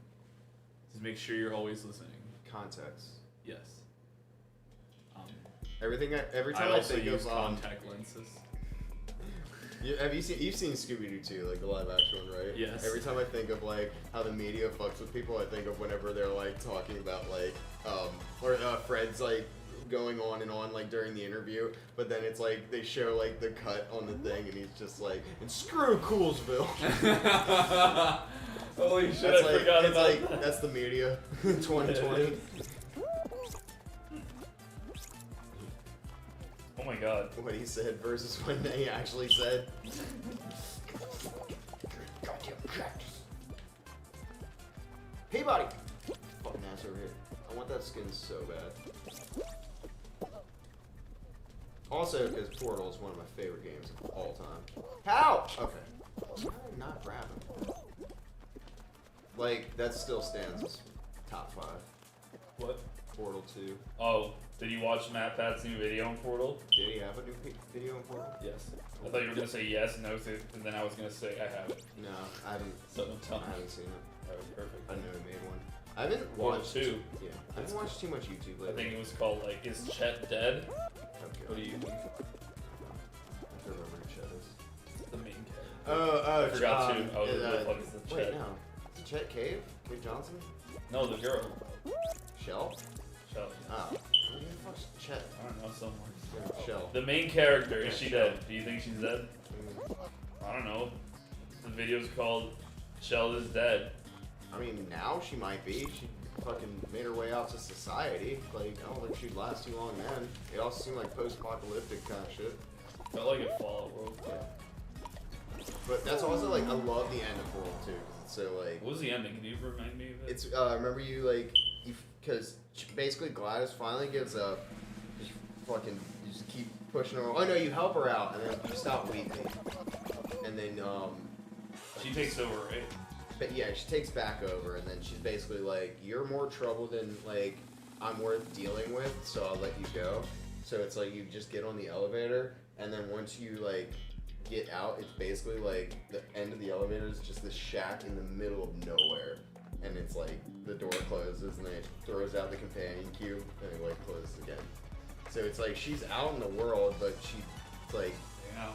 S1: Just make sure you're always listening.
S2: Context.
S1: Yes.
S2: Every
S1: I
S2: time I
S1: also
S2: think
S1: use
S2: of
S1: contact lenses.
S2: you've seen Scooby-Doo 2, like the live action one, right?
S1: Yes.
S2: Every time I think of like how the media fucks with people, I think of whenever they're like talking about like Fred's like going on and on like during the interview, but then it's like they show like the cut on the thing and he's just like, and screw Coolsville.
S1: Holy shit,
S2: That's
S1: I
S2: like,
S1: forgot
S2: it's
S1: about
S2: like
S1: that.
S2: that's the media 2020.
S1: Oh my god.
S2: What he said versus what he actually said. Hey, buddy. Fucking ass over here. I want that skin so bad. Also, because Portal is one of my favorite games of all time. How? Okay. Why am I not grabbing? Like, that still stands as top 5.
S1: What?
S2: Portal 2.
S1: Oh, did you watch Matt Pat's new video on Portal?
S2: Did he have a new video on Portal?
S1: Yes. I thought you were gonna say yes, and then I was gonna say I haven't.
S2: No, I haven't.
S1: So don't tell me.
S2: I haven't seen it.
S1: That was perfect.
S2: I know he made one. I haven't
S1: Portal
S2: watched
S1: 2.
S2: Yeah, I haven't watched too much YouTube
S1: I
S2: lately.
S1: think it was called like, is Chet dead?
S2: Okay.
S1: What do you think?
S2: I have to remember who Chet is.
S1: The main character.
S2: Oh,
S1: I forgot too. Oh,
S2: is,
S1: who the fuck is the
S2: wait,
S1: Chet?
S2: no. Is it Chet Cave? Cave Johnson?
S1: No, the girl.
S2: Shell?
S1: Shell.
S2: Oh. Who the fuck's Chet?
S1: I don't know, somewhere.
S2: Yeah, Shell.
S1: The main character, is
S2: Yeah,
S1: she
S2: Shell.
S1: dead? Do you think she's dead?
S2: Mm,
S1: I don't know. The video's called Shell is Dead.
S2: I mean, now she might be. She fucking made her way out to society. Like, I don't think she'd last too long then. It also seemed like post-apocalyptic kind of shit.
S1: Felt like a Fallout World.
S2: Yeah. But that's also like, I love the end of World 2. 'Cause it's so like.
S1: What was the ending? Can you remind me of it?
S2: It's remember you like because basically Gladys finally gives up. Just fucking you just keep pushing her. Oh no, you help her out, and then you stop weeping, and then
S1: She takes over, right?
S2: but yeah, she takes back over, and then she's basically like, you're more trouble than like I'm worth dealing with, so I'll let you go. So it's like you just get on the elevator, and then once you like get out, it's basically like the end of the elevator is just this shack in the middle of nowhere, and it's like the door closes and then it throws out the companion cube and it like closes again. So it's like she's out in the world, but she's like,
S1: Damn.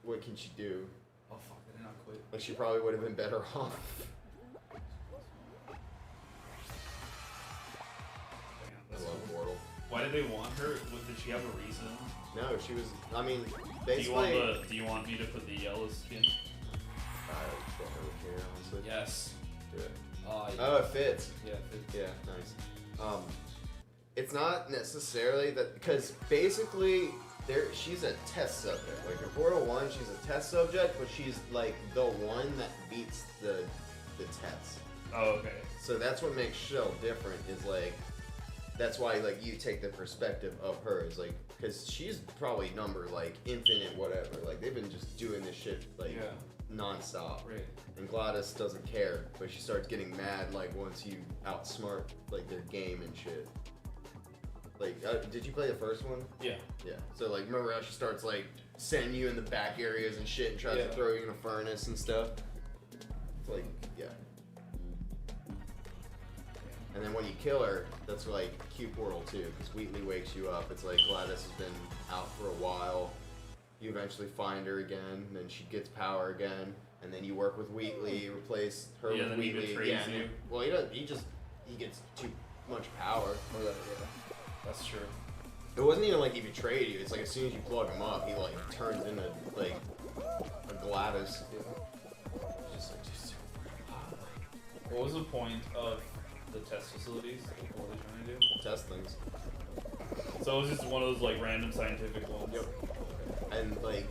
S2: what can she do?
S1: Oh fuck, I did not quit.
S2: Like she probably would have been better off.
S1: Damn,
S2: I
S1: that's
S2: love
S1: cool.
S2: Portal.
S1: Why did they want her? Did she have a reason?
S2: No, she was. I mean,
S1: Do you
S2: basically.
S1: want do you want me to put the yellow skin?
S2: I don't really care, honestly.
S1: Yes.
S2: Do it.
S1: Yeah.
S2: Oh, it fits.
S1: Yeah.
S2: Yeah, nice. It's not necessarily that because basically she's a test subject. Like in Portal 1, she's a test subject, but she's like the one that beats the test.
S1: Oh, okay.
S2: So that's what makes Shell different. Is like that's why like you take the perspective of her is like because she's probably number like infinite whatever. Like they've been just doing this shit like non-stop.
S1: Right.
S2: And Gladys doesn't care, but she starts getting mad like once you outsmart like their game and shit. Like, did you play the first one?
S1: Yeah.
S2: Yeah. So like, remember how she starts like sending you in the back areas and shit, and tries to throw you in a furnace and stuff. It's like, yeah. And then when you kill her, that's like Q Portal 2, because Wheatley wakes you up. It's like Gladys has been out for a while. You eventually find her again, and then she gets power again, and then you work with Wheatley, replace her with
S1: then he
S2: Wheatley.
S1: betrays you.
S2: Well, he doesn't. He gets too much power.
S1: That's true.
S2: It wasn't even like he betrayed you. It's like as soon as you plug him up, he like turns into like a Gladys.
S1: What was the point of the test facilities? What were they trying to do?
S2: Test things.
S1: So it was just one of those like random scientific ones.
S2: Yep. And like,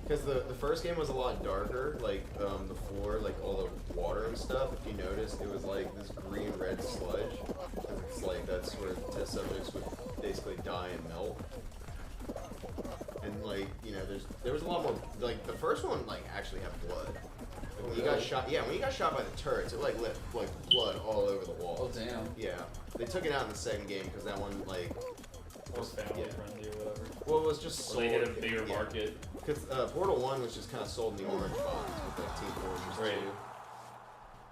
S2: because the first game was a lot darker, like the floor, like all the water and stuff. If you noticed, it was like this green-red sludge. Because it's like that's where test subjects would basically die and melt. And like, you know, there was a lot more. Like the first one, like actually had blood. Like, when you got shot, when you got shot by the turrets, it like lit like blood all over the walls.
S1: Oh damn.
S2: Yeah, they took it out in the second game because that one like
S1: was family friendly or whatever.
S2: Well, it was just sold.
S1: They hit a bigger market.
S2: Because Portal 1 was just kind of sold in the orange box with like Team Fortress 2.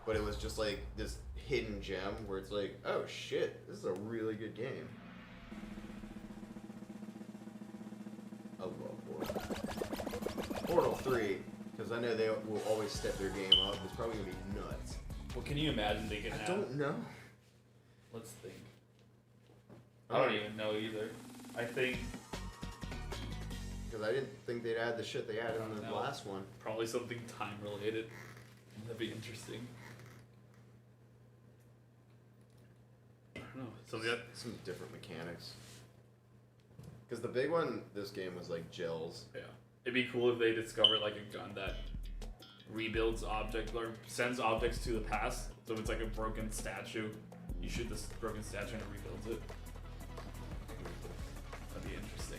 S2: But it was just like this hidden gem where it's like, oh shit, this is a really good game. I love Portal. Portal 3, because I know they will always step their game up. It's probably going to be nuts.
S1: What can you imagine they can have?
S2: I don't know.
S1: Let's think. I don't even know either. I think...
S2: Because I didn't think they'd add the shit they added in the last one.
S1: Probably something time related. That'd be interesting. I don't know.
S2: Some different mechanics. Because the big one, this game was like gels.
S1: Yeah. It'd be cool if they discovered like a gun that rebuilds objects or sends objects to the past. So if it's like a broken statue, you shoot this broken statue and it rebuilds it. That'd be interesting.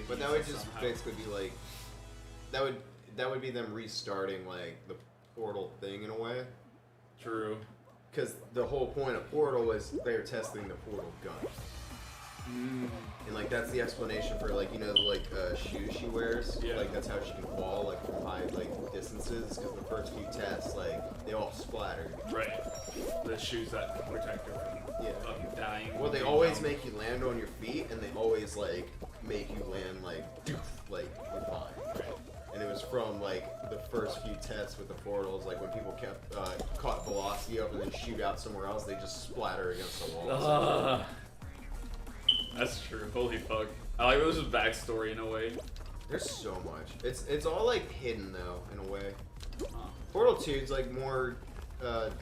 S2: But that would just basically be like, that would be them restarting like the Portal thing in a way.
S1: True.
S2: Because the whole point of Portal was they were testing the Portal gun. And like that's the explanation for like, you know, like shoes she wears.
S1: Yeah.
S2: Like that's how she can fall like from high like distances. Because the first few tests, like they all splattered.
S1: Right. The shoes that can protect her from dying.
S2: Well, they always make you land on your feet, and they always like make you land like you're fine.
S1: Right.
S2: And it was from like the first few tests with the portals, like when people kept caught velocity up and then shoot out somewhere else, they just splatter against the wall.
S1: That's true. Holy fuck. I like those backstory in a way.
S2: There's so much. It's all like hidden though in a way. Portal 2 is like more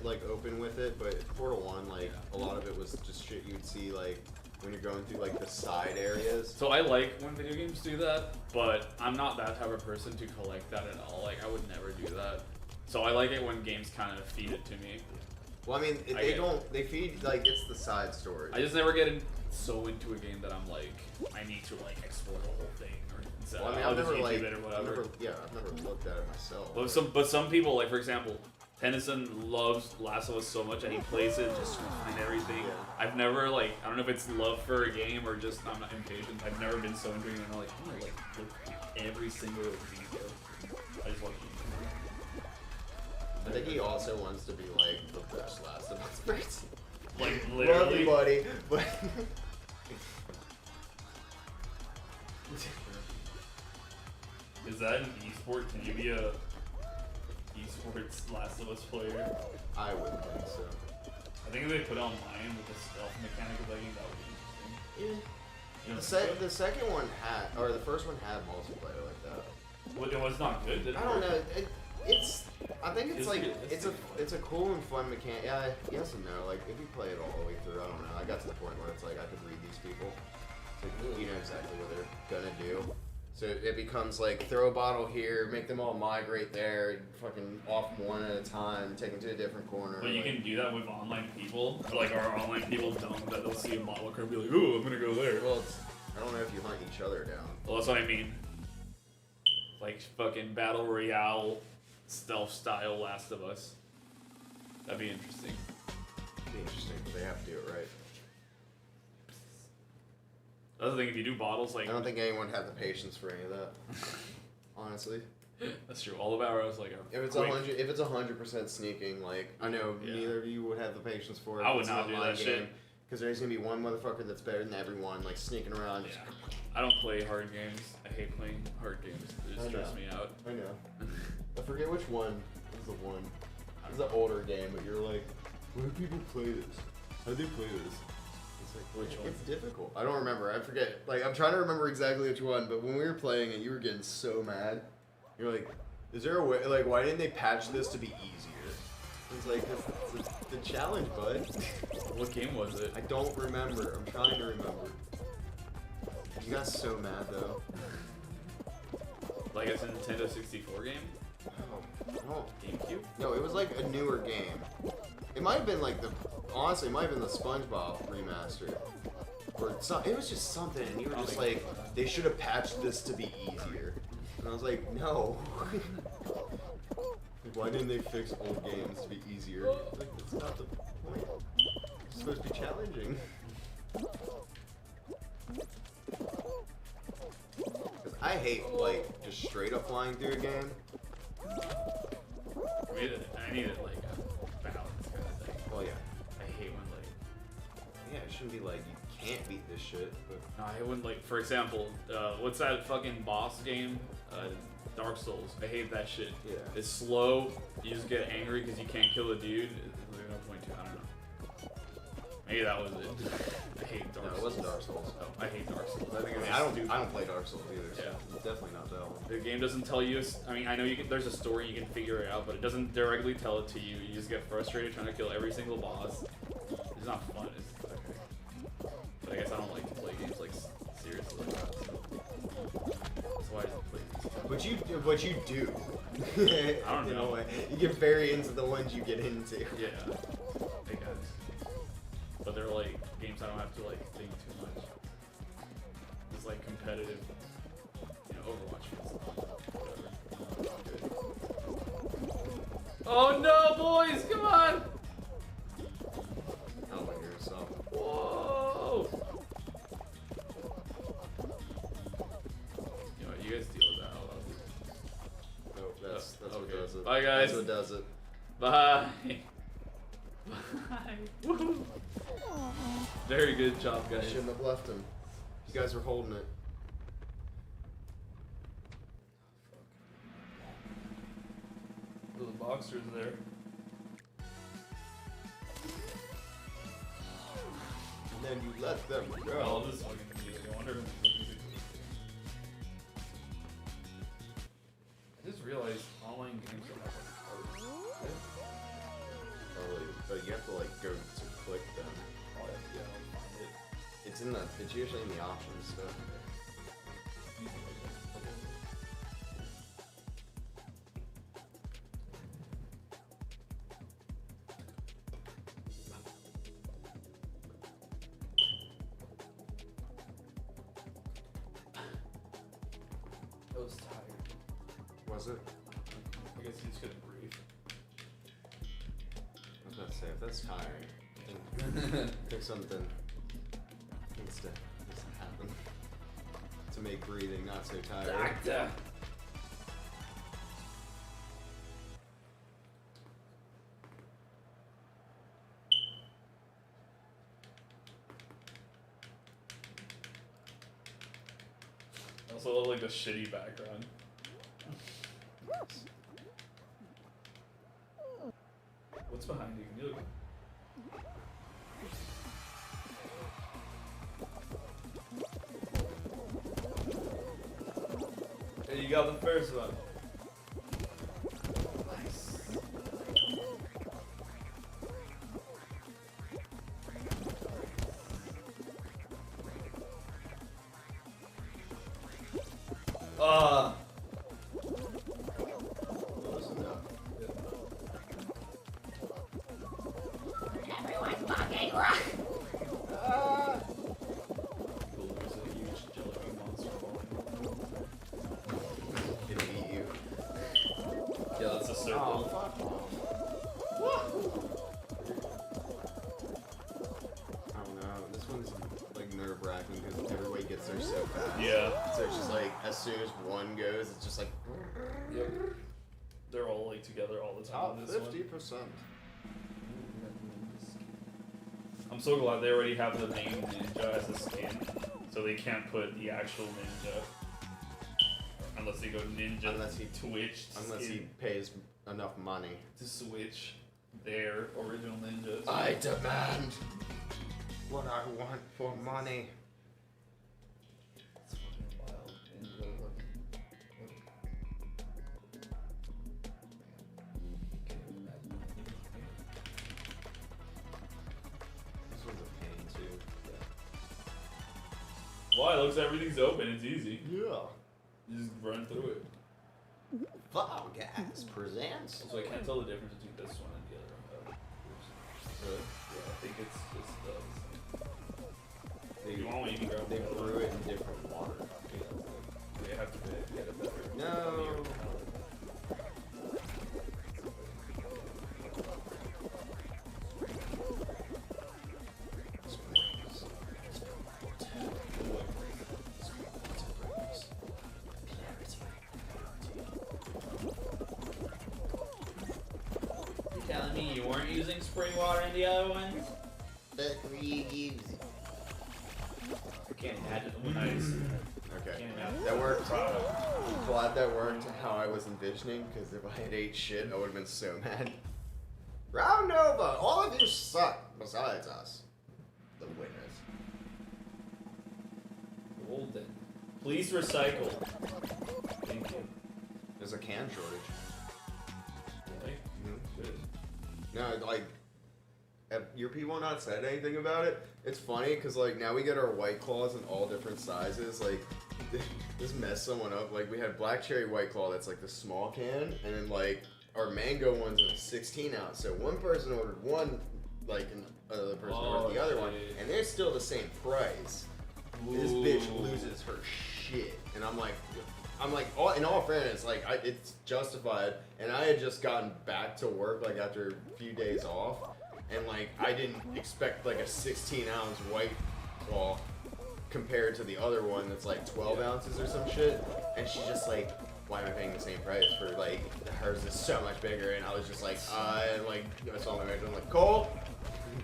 S2: like open with it, but Portal 1 like a lot of it was just shit you'd see like when you're going through like the side areas.
S1: So I like when video games do that, but I'm not that type of person to collect that at all. Like I would never do that. So I like it when games kind of feed it to me.
S2: Well, I mean, they feed, like, it's the side story.
S1: I just never get so into a game that I'm like, I need to, like, explore the whole thing, or instead
S2: well, I mean,
S1: I'll
S2: I've
S1: just
S2: never,
S1: YouTube
S2: like,
S1: it or whatever.
S2: I've never looked at it myself.
S1: But some people, like, for example, Tennyson loves Last of Us so much, and he plays it just to find everything.
S2: Yeah.
S1: I've never, like, I don't know if it's love for a game, or just I'm not impatient. I've never been so into it, and I'm like, I want to, like, look at every single detail. I just want to
S2: I think he also wants to be like the best Last of Us person.
S1: like literally.
S2: Love you, buddy, but
S1: is that an esport? Can you be a esports Last of Us player?
S2: I wouldn't think so.
S1: I think if they put it online with the stealth mechanic of that game, that would be interesting.
S2: Yeah. The second one had, or the first one had multiplayer like that.
S1: Well, it was not good.
S2: I don't know. I think it's like it's a cool and fun mechanic. Yeah, yes and no. Like if you play it all the way through, I don't know. I got to the point where it's like I could read these people. It's like, you know exactly what they're gonna do. So it becomes like throw a bottle here, make them all migrate there, fucking off one at a time, take them to a different corner.
S1: But you
S2: like,
S1: can do that with online people. Like, are online people dumb that they'll see a bottle occur and be like, ooh, I'm gonna go there?
S2: Well, I don't know if you hunt each other down.
S1: Well, that's what I mean. Like fucking battle royale, stealth style Last of Us. That'd be interesting.
S2: It'd be interesting, but they have to do it right.
S1: That's the thing. If you do bottles, like
S2: I don't think anyone had the patience for any of that. Honestly.
S1: that's true. All the battle royales like
S2: If it's
S1: quick.
S2: 100% sneaking, like I know neither of you would have the patience for it.
S1: I would not do that shit.
S2: Because there's gonna be one motherfucker that's better than everyone, like sneaking around.
S1: Yeah. I don't play hard games. I hate playing hard games. They just stress me out.
S2: I know. I forget which one is the one. It's an older game, but you're like, why do people play this? How do they play this? It's like,
S1: Which one?
S2: It's difficult. I don't remember. I forget. Like, I'm trying to remember exactly which one, but when we were playing it, you were getting so mad. You're like, is there a way, like, why didn't they patch this to be easier? It's like, it's the challenge, bud.
S1: What game was it?
S2: I don't remember. I'm trying to remember. You got so mad, though.
S1: Like it's a Nintendo 64 game?
S2: No.
S1: GameCube?
S2: No, it was like a newer game. It might have been like honestly, it might have been the SpongeBob remaster. Or it was just something, and you were just like, they should have patched this to be easier. And I was like, no. Why didn't they fix old games to be easier? Like, that's not the point. It's supposed to be challenging. Cause I hate like just straight up flying through a game.
S1: I need it like a balance kind of thing.
S2: Well, yeah.
S1: I hate when like
S2: Yeah, it shouldn't be like you can't beat this shit. But
S1: no, I hate when like for example, what's that fucking boss game? Dark Souls. I hate that shit.
S2: Yeah.
S1: It's slow. You just get angry because you can't kill a dude. There's no point to. I don't know. Maybe that was it. I hate Dark Souls.
S2: No, it wasn't Dark Souls.
S1: Oh, I hate Dark Souls. I think it's
S2: I
S1: stupid.
S2: don't play Dark Souls either. So
S1: Yeah.
S2: it's definitely not that one.
S1: The game doesn't tell you. I mean, I know you can. There's a story you can figure it out, but it doesn't directly tell it to you. You just get frustrated trying to kill every single boss. It's not fun. It's okay. But I guess I don't like to play games like seriously like that. So that's why I don't play these.
S2: What you do.
S1: I don't know.
S2: You get very into the ones you get into.
S1: Yeah, I guess. But they're like games I don't have to like think too much. It's like competitive. You know, Overwatch is whatever. Oh no, boys! Come on!
S2: I don't like yourself.
S1: Whoa! You know what, you guys deal with that. I'll do.
S2: No, that's
S1: Okay.
S2: what does it.
S1: Bye, guys.
S2: That's what does it.
S1: Bye. Bye. Woo. Very good job,
S2: I
S1: guys.
S2: shouldn't have left him. You guys were holding it.
S1: The boxers there.
S2: And then you let them
S1: Oh,
S2: go.
S1: this fucking music. I wonder if this music. I just realized online games don't have like cards.
S2: Probably, but you have to like go to click them.
S1: Oh, yeah, like find it.
S2: It's usually in the options stuff.
S1: I was tired.
S2: Was it?
S1: I guess you just couldn't breathe.
S2: I was about to say, if that's tiring, then pick something needs to happen to make breathing not so tired.
S1: Doctor. Also, look like a shitty background. What's behind you? Can you look? Hey, you got the first one. Nice.
S2: one's like nerve-wracking because everybody gets there so fast.
S1: Yeah.
S2: So it's just like as soon as one goes, it's just like.
S1: Yep. They're all like together all the time.
S2: Top
S1: on this
S2: 50%.
S1: one. I'm so glad they already have the name Ninja as a skin, so they can't put the actual Ninja unless they go Ninja.
S2: Unless he
S1: Twitch.
S2: Unless he
S1: skin
S2: pays enough money
S1: to switch their original ninjas.
S2: I demand what I want for money.
S1: It's fucking wild. Ninja, look.
S2: This one's a pain too.
S1: Why? It looks everything's open. It's easy.
S2: Yeah.
S1: You just run through it.
S2: Wow, gas presents.
S1: So I can't tell the difference between this one and the other one.
S2: Really?
S1: Yeah, I think it's just the same.
S2: They,
S1: You want one, you can grab
S2: they
S1: one.
S2: brew it in different water.
S1: They have to get it better.
S2: No.
S1: You telling me you weren't using spring water in the other ones? I can't imagine the one ice.
S2: Okay.
S1: Can't imagine.
S2: That worked. I'm glad that worked how I was envisioning, because if I had ate shit, I would have been so mad. Round Nova! All of you suck, besides us. The winners.
S1: Golden. Please recycle. Thank you.
S2: There's a can shortage.
S1: Really? Good.
S2: No, like, have your people not said anything about it? It's funny, because, like, now we get our White Claws in all different sizes. Like, this messed someone up. Like, we had Black Cherry White Claw that's, like, the small can, and then, like, our mango one's in a 16 ounce. So one person ordered one, like, and another person ordered the other one, and they're still the same price. This bitch loses her shit. And I'm like, in all fairness, like, it's justified. And I had just gotten back to work, like, after a few days off. And, like, I didn't expect, like, a 16-ounce White Claw compared to the other one that's, like, 12 ounces or some shit. And she's just like, why am I paying the same price for, like, hers is so much bigger? And I was just like, and, like, I saw my manager, I'm like, Cole?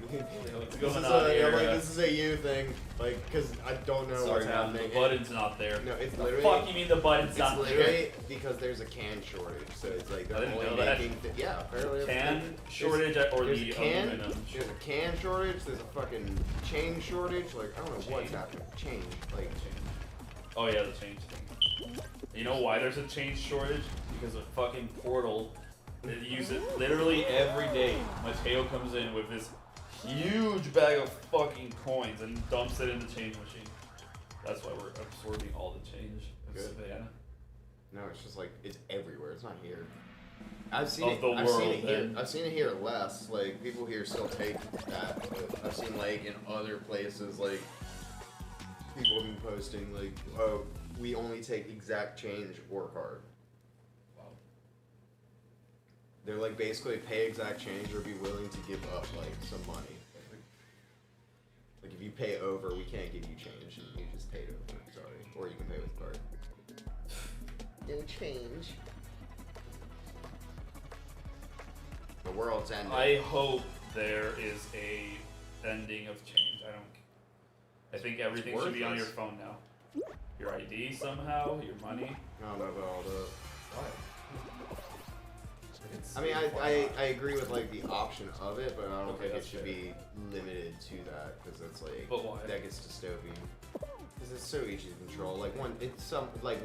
S1: What's
S2: This
S1: going
S2: is
S1: on
S2: a,
S1: here?
S2: I'm like, this is a you thing, like, because I don't know what's happening.
S1: The button's not there.
S2: No, it's
S1: The
S2: literally.
S1: fuck you mean the button's
S2: It's
S1: not
S2: literally
S1: there?
S2: because there's a can shortage, so it's like
S1: I
S2: they're
S1: didn't
S2: only
S1: know that.
S2: making. Yeah, apparently. it's-
S1: Can shortage or
S2: there's
S1: the
S2: a can.
S1: aluminum?
S2: There's a can shortage. There's a fucking chain shortage. Like I don't know what's
S1: Chain?
S2: happening. Chain, like.
S1: Oh yeah, the change thing. You know why there's a change shortage? Because of fucking Portal. They use it literally every day. Mateo comes in with this huge bag of fucking coins and dumps it in the change machine. That's why we're absorbing all the change of
S2: Good.
S1: Savannah.
S2: No, it's just like it's everywhere. It's not here. I've seen
S1: Of
S2: it.
S1: the
S2: I've seen
S1: world,
S2: it here.
S1: then.
S2: I've seen it here less. Like people here still take that, but I've seen like in other places like people have been posting like, oh, we only take exact change or card.
S1: Wow.
S2: They're like basically pay exact change or be willing to give up like some money. Like if you pay over, we can't give you change, and you just paid over. Sorry, or you can pay with card. No change. The world's ending.
S1: I hope there is a ending of change. I think everything should be on your
S2: worthless.
S1: phone now. Your ID somehow, your money.
S2: I don't know about all the.
S1: Why?
S2: I mean, I agree with like the option of it, but I don't
S1: Okay,
S2: think it
S1: that's
S2: should
S1: fair.
S2: be limited to that because it's like
S1: But why?
S2: that gets dystopian. Because it's so easy to control. Like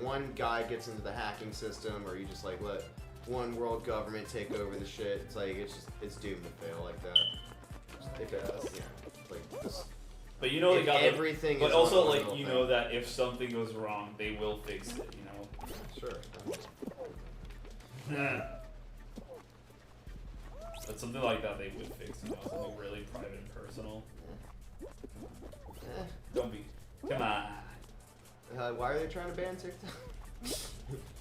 S2: one guy gets into the hacking system, or you just like let one world government take over the shit. It's like it's doomed to fail like that. If it does, yeah, like this.
S1: But you know they
S2: If
S1: got
S2: everything
S1: But
S2: is
S1: also,
S2: on a
S1: like,
S2: little
S1: you
S2: thing.
S1: know that if something goes wrong, they will fix it. You know.
S2: Sure.
S1: But something like that they would fix. You know, something really private and personal.
S2: Eh.
S1: Don't be. Come on.
S2: Why are they trying to ban TikTok?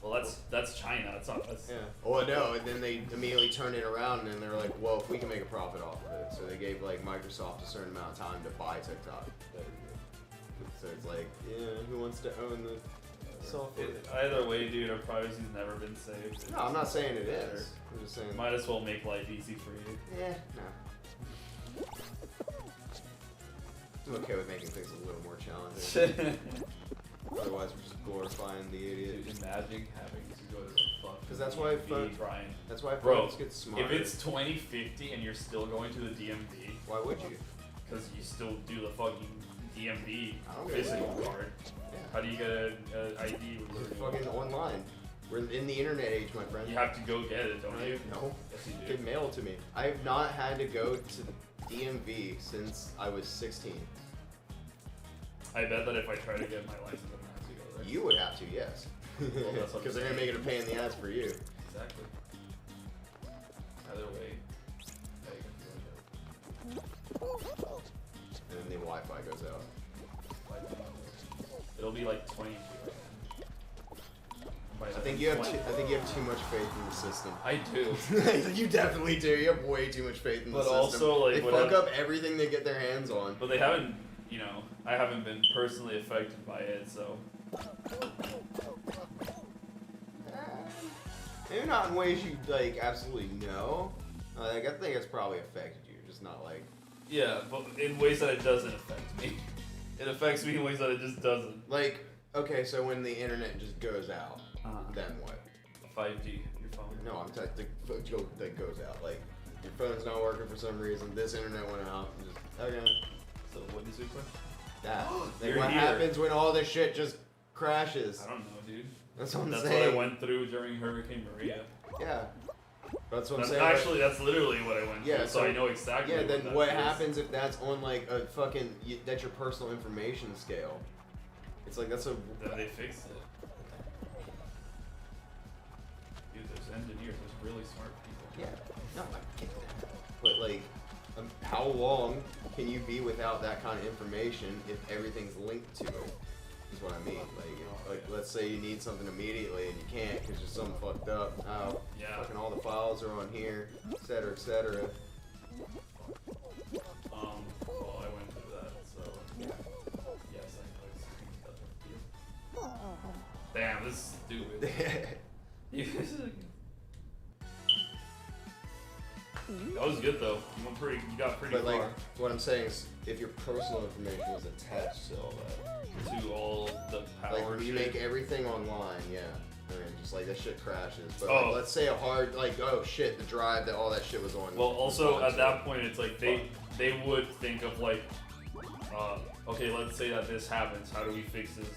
S1: Well, that's China. That's not us.
S2: Yeah. Oh no, and then they immediately turn it around and they're like, well, if we can make a profit off of it. it. So they gave like Microsoft a certain amount of time to buy TikTok. So it's like, yeah, who wants to own the software?
S1: Either way, dude, our privacy's never been saved.
S2: No, I'm not saying it is. I'm just saying.
S1: Might as well make life easy for you.
S2: Yeah, no. I'm okay with making things a little more challenging. Otherwise, we're just glorifying the idiot.
S1: Dude, imagine having to go to the fucking
S2: Because that's why
S1: Brian.
S2: That's why
S1: Bro,
S2: phones get smarter.
S1: if it's 2050 and you're still going to the DMV,
S2: why would you?
S1: because you still do the fucking DMV
S2: I don't get
S1: physical
S2: it.
S1: card.
S2: Yeah.
S1: How do you get an ID?
S2: It's fucking online. We're in the internet age, my friend.
S1: You have to go get it, don't you?
S2: No.
S1: Yes, you do.
S2: Get mailed to me. I have not had to go to the DMV since I was 16.
S1: I bet that if I try to get my license, I'm gonna have to go there.
S2: You would have to, yes.
S1: Well, that's what
S2: Because
S1: I'm
S2: they're gonna make it a pain in the ass for you.
S1: Exactly. Either way, yeah, you can do it.
S2: And then the Wi-Fi goes out.
S1: It'll be like 22 right now.
S2: I think you have too much faith in the system.
S1: I do.
S2: You definitely do. You have way too much faith in the
S1: But
S2: system.
S1: also, like,
S2: they fuck up everything they get their hands on.
S1: But they haven't, you know, I haven't been personally affected by it, so.
S2: Maybe not in ways you like absolutely know. Like I think it's probably affected you, just not like.
S1: Yeah, but in ways that it doesn't affect me. It affects me in ways that it just doesn't.
S2: Like, okay, so when the internet just goes out, then what?
S1: 5G, your phone.
S2: No, I'm talking that goes out. Like, your phone's not working for some reason. This internet went out. And just okay.
S1: So what is your question?
S2: That. Like,
S1: You're
S2: what
S1: here.
S2: happens when all this shit just crashes?
S1: I don't know, dude.
S2: That's what I'm
S1: That's
S2: saying.
S1: what I went through during Hurricane Maria.
S2: Yeah. That's what I'm
S1: That's
S2: saying.
S1: actually, that's literally what I went through,
S2: Yeah,
S1: so I know exactly
S2: Yeah, then
S1: that
S2: what
S1: is.
S2: happens if that's on like a fucking that's your personal information scale? It's like that's a
S1: Then they fixed it. Dude, there's engineers, there's really smart people.
S2: yeah. No, I get that. But like, how long can you be without that kind of information if everything's linked to it? Is what I mean. Like let's say you need something immediately and you can't because there's something fucked up. Oh,
S1: Yeah.
S2: fucking all the files are on here, et cetera, et cetera.
S1: Well, I went through that, so.
S2: Yeah.
S1: Yes, I know. Damn, this is stupid. That was good though. You got pretty
S2: But like,
S1: far
S2: what I'm saying is, if your personal information was attached to all that,
S1: to all the power
S2: like when you
S1: shit.
S2: make everything online, yeah, I mean, just like that shit crashes. But
S1: Oh.
S2: like, let's say a hard, like, oh shit, the drive that all that shit was on.
S1: Well, also
S2: was
S1: at
S2: on,
S1: that point, it's like they would think of like, okay, let's say that this happens. How do we fix this?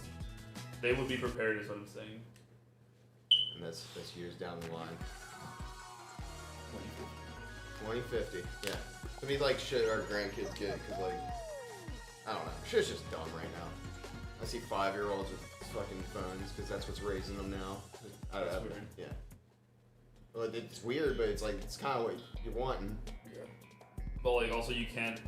S1: They would be prepared, is what I'm saying.
S2: and that's years down the line. 2050, yeah. I mean, like shit our grandkids get, cause like, I don't know, shit's just dumb right now. I see 5-year-olds with fucking phones, cause that's what's raising them now.
S1: That's weird.
S2: Yeah. Well, it's weird, but it's like, it's kind of what you're wanting.
S1: Yeah. But like, also you can't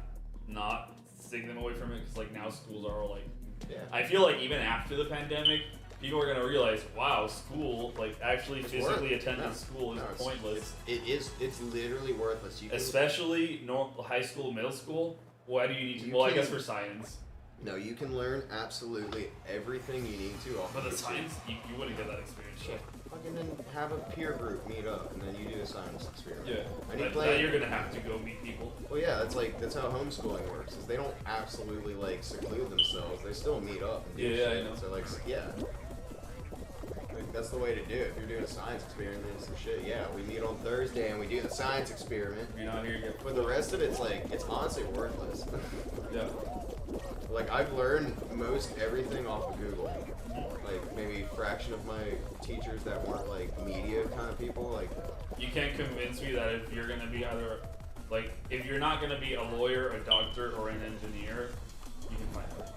S1: not take them away from it, because like now schools are all like.
S2: Yeah.
S1: I feel like even after the pandemic, people are gonna realize, wow, school, like actually
S2: It's
S1: physically
S2: worth-
S1: attending
S2: no,
S1: school is
S2: no, it's-
S1: pointless.
S2: It's literally worthless. You can,
S1: Especially high school, middle school. Why do you need to?
S2: You
S1: Well, I
S2: can-
S1: guess for science.
S2: no, you can learn absolutely everything you need to off
S1: But
S2: of
S1: the
S2: YouTube.
S1: science, you wouldn't get that experience.
S2: Yeah. Fucking then have a peer group meet up, and then you do a science experiment.
S1: Yeah.
S2: I need
S1: But
S2: play.
S1: now you're gonna have to go meet people.
S2: Well, yeah, that's how homeschooling works. Is they don't absolutely like seclude themselves. They still meet up. And do
S1: Yeah, I
S2: shit.
S1: know.
S2: So like, yeah. Like, that's the way to do it. If you're doing a science experiment and some shit, yeah, we meet on Thursday and we do the science experiment.
S1: If you're not here, you get.
S2: But the rest of it's like, it's honestly worthless.
S1: Yeah.
S2: Like, I've learned most everything off of Google. Like, maybe a fraction of my teachers that weren't, like, media kind of people, like...
S1: You can't convince me that if you're gonna be either, like, if you're not gonna be a lawyer, a doctor, or an engineer, you can find out.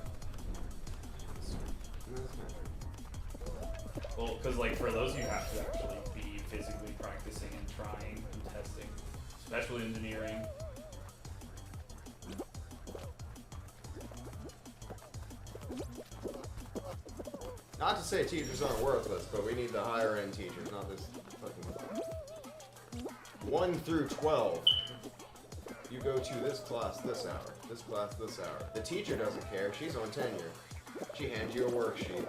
S1: Well, because like for those, you have to actually be physically practicing and trying and testing, especially engineering.
S2: Not to say teachers aren't worthless, but we need the higher end teachers, not this fucking 1 through 12. You go to this class this hour, this class this hour. The teacher doesn't care. She's on tenure. She hands you a worksheet.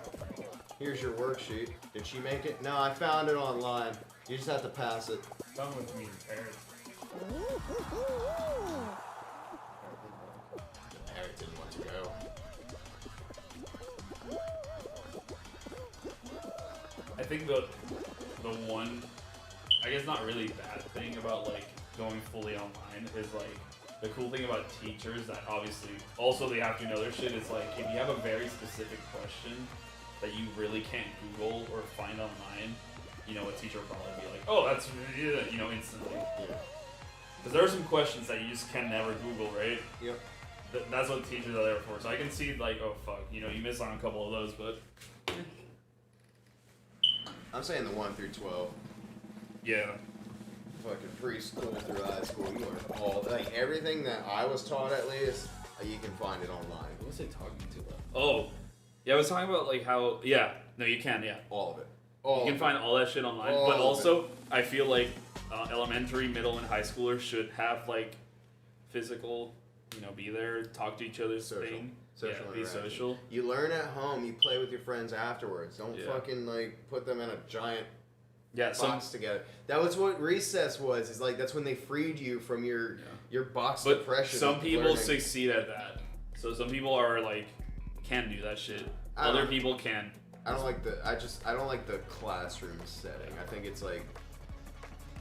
S2: Here's your worksheet. Did she make it? No, I found it online. You just have to pass it.
S3: Done with me, parents.
S2: The parent didn't want to go.
S1: I think the one, I guess not really bad thing about like going fully online is like the cool thing about teachers that obviously also they have to know their shit is like if you have a very specific question that you really can't Google or find online, you know, a teacher will probably be like, oh, that's, you know, instantly.
S2: Yeah.
S1: Because there are some questions that you just can never Google, right?
S2: Yep.
S1: That's what teachers are there for. So I can see like, oh fuck, you know, you miss on a couple of those, but
S2: I'm saying the 1 through 12.
S1: yeah.
S2: Fucking preschool through high school, you learn all, like everything that I was taught at least, you can find it online.
S3: What was I talking to them?
S1: Oh, yeah, I was talking about like how, yeah, no, you can, yeah.
S2: All of it.
S1: You can find all that shit online,
S2: All
S1: but
S2: of
S1: also I feel like elementary, middle, and high schoolers should have like physical, you know, be there, talk to each other's
S2: Social.
S1: thing,
S2: Social
S1: yeah, be
S2: interaction.
S1: social.
S2: You learn at home, you play with your friends afterwards. Don't
S1: Yeah.
S2: fucking like put them in a giant
S1: Yeah,
S2: box together. That was what recess was. Is like that's when they freed you from your box
S1: but
S2: depression.
S1: some
S2: of
S1: people
S2: learning.
S1: succeed at that. So some people are like can do that shit.
S2: I
S1: Other
S2: don't-
S1: people can.
S2: I don't like the classroom setting. I think it's like,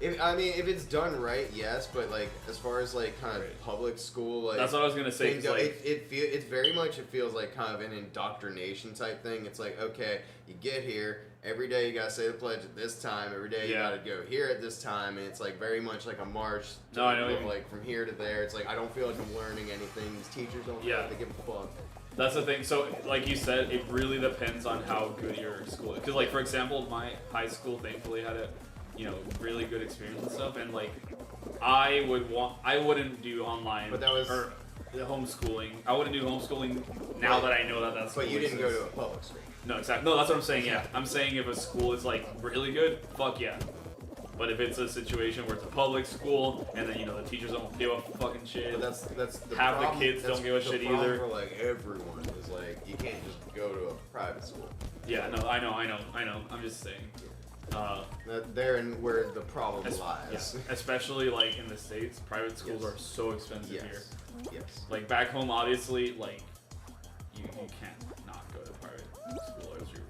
S2: if it's done right, yes, but like as far as like kind of
S1: Right.
S2: public school, like
S1: That's what I was gonna say.
S2: things
S1: 'Cause,
S2: go,
S1: like,
S2: it very much feels like kind of an indoctrination type thing. It's like, okay, you get here every day, you gotta say the pledge at this time. Every day you
S1: Yeah.
S2: gotta go here at this time, and it's like very much like a march. To
S1: No, I know what you mean.
S2: like from here to there. It's like I don't feel like I'm learning anything. These teachers don't feel
S1: Yeah.
S2: like they give a fuck.
S1: That's the thing. So, like you said, it really depends on how good your school is. Because, like, for example, my high school thankfully had a, you know, really good experience and stuff. And like, I wouldn't do online.
S2: But that was-
S1: or the homeschooling. I wouldn't do homeschooling now that I know that that's.
S2: But you didn't go to a public school.
S1: No, exactly. No, that's what I'm saying. Yeah, I'm saying if a school is like really good, fuck yeah. But if it's a situation where it's a public school and then you know the teachers don't give a fucking shit,
S2: But that's the
S1: Half the
S2: problem.
S1: kids
S2: That's
S1: don't give a
S2: the
S1: shit
S2: problem
S1: either.
S2: For like everyone is like you can't just go to a private school.
S1: yeah, no, I know. I'm just saying.
S2: Therein where the problem
S1: Es-
S2: lies.
S1: yeah, especially like in the States, private schools
S2: Yes.
S1: are so expensive here.
S2: Yes. Yes.
S1: Like back home, obviously, like you can't not go to private school as you.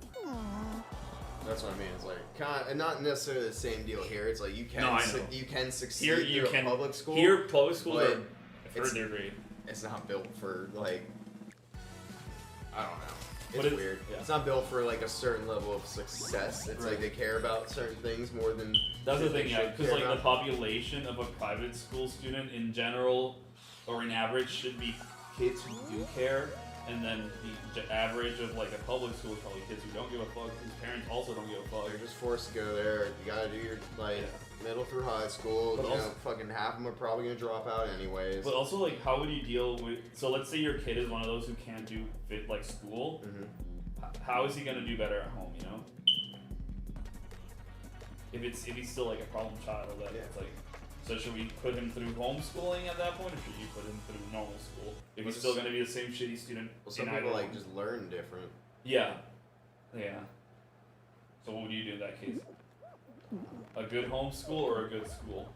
S2: That's what I mean. It's like kind of, not necessarily the same deal here. It's like you can
S1: No, I know.
S2: you can succeed
S1: Here you
S2: through
S1: can
S2: a public school.
S1: Here, public schools
S2: but
S1: are. I've heard
S2: it's-
S1: they're great.
S2: It's not built for like I don't know. It's
S1: But
S2: weird.
S1: yeah.
S2: It's not built for like a certain level of success. It's like they care about certain things more than
S1: That's the
S2: they
S1: thing, yeah,
S2: should
S1: because
S2: care
S1: like the
S2: about.
S1: population of a private school student in general, or in average, should be kids who do care, and then the average of like a public school is probably kids who don't give a fuck, whose parents also don't give a fuck.
S2: You're just forced to go there. You gotta do your like middle through high school.
S1: But
S2: you know,
S1: also-
S2: fucking half of them are probably gonna drop out anyways.
S1: But also, like, how would you deal with? So let's say your kid is one of those who can't do fit like school.
S2: Mhm.
S1: How is he gonna do better at home? You know, if he's still like a problem child, that
S2: Yeah.
S1: it's like. So should we put him through homeschooling at that point, or should you put him through normal school? If he's
S2: Well,
S1: still gonna be the same shitty student.
S2: Well, some
S1: in
S2: people
S1: either
S2: like
S1: one.
S2: just learn different.
S1: Yeah. Yeah. So what would you do in that case? A good homeschool or a good school?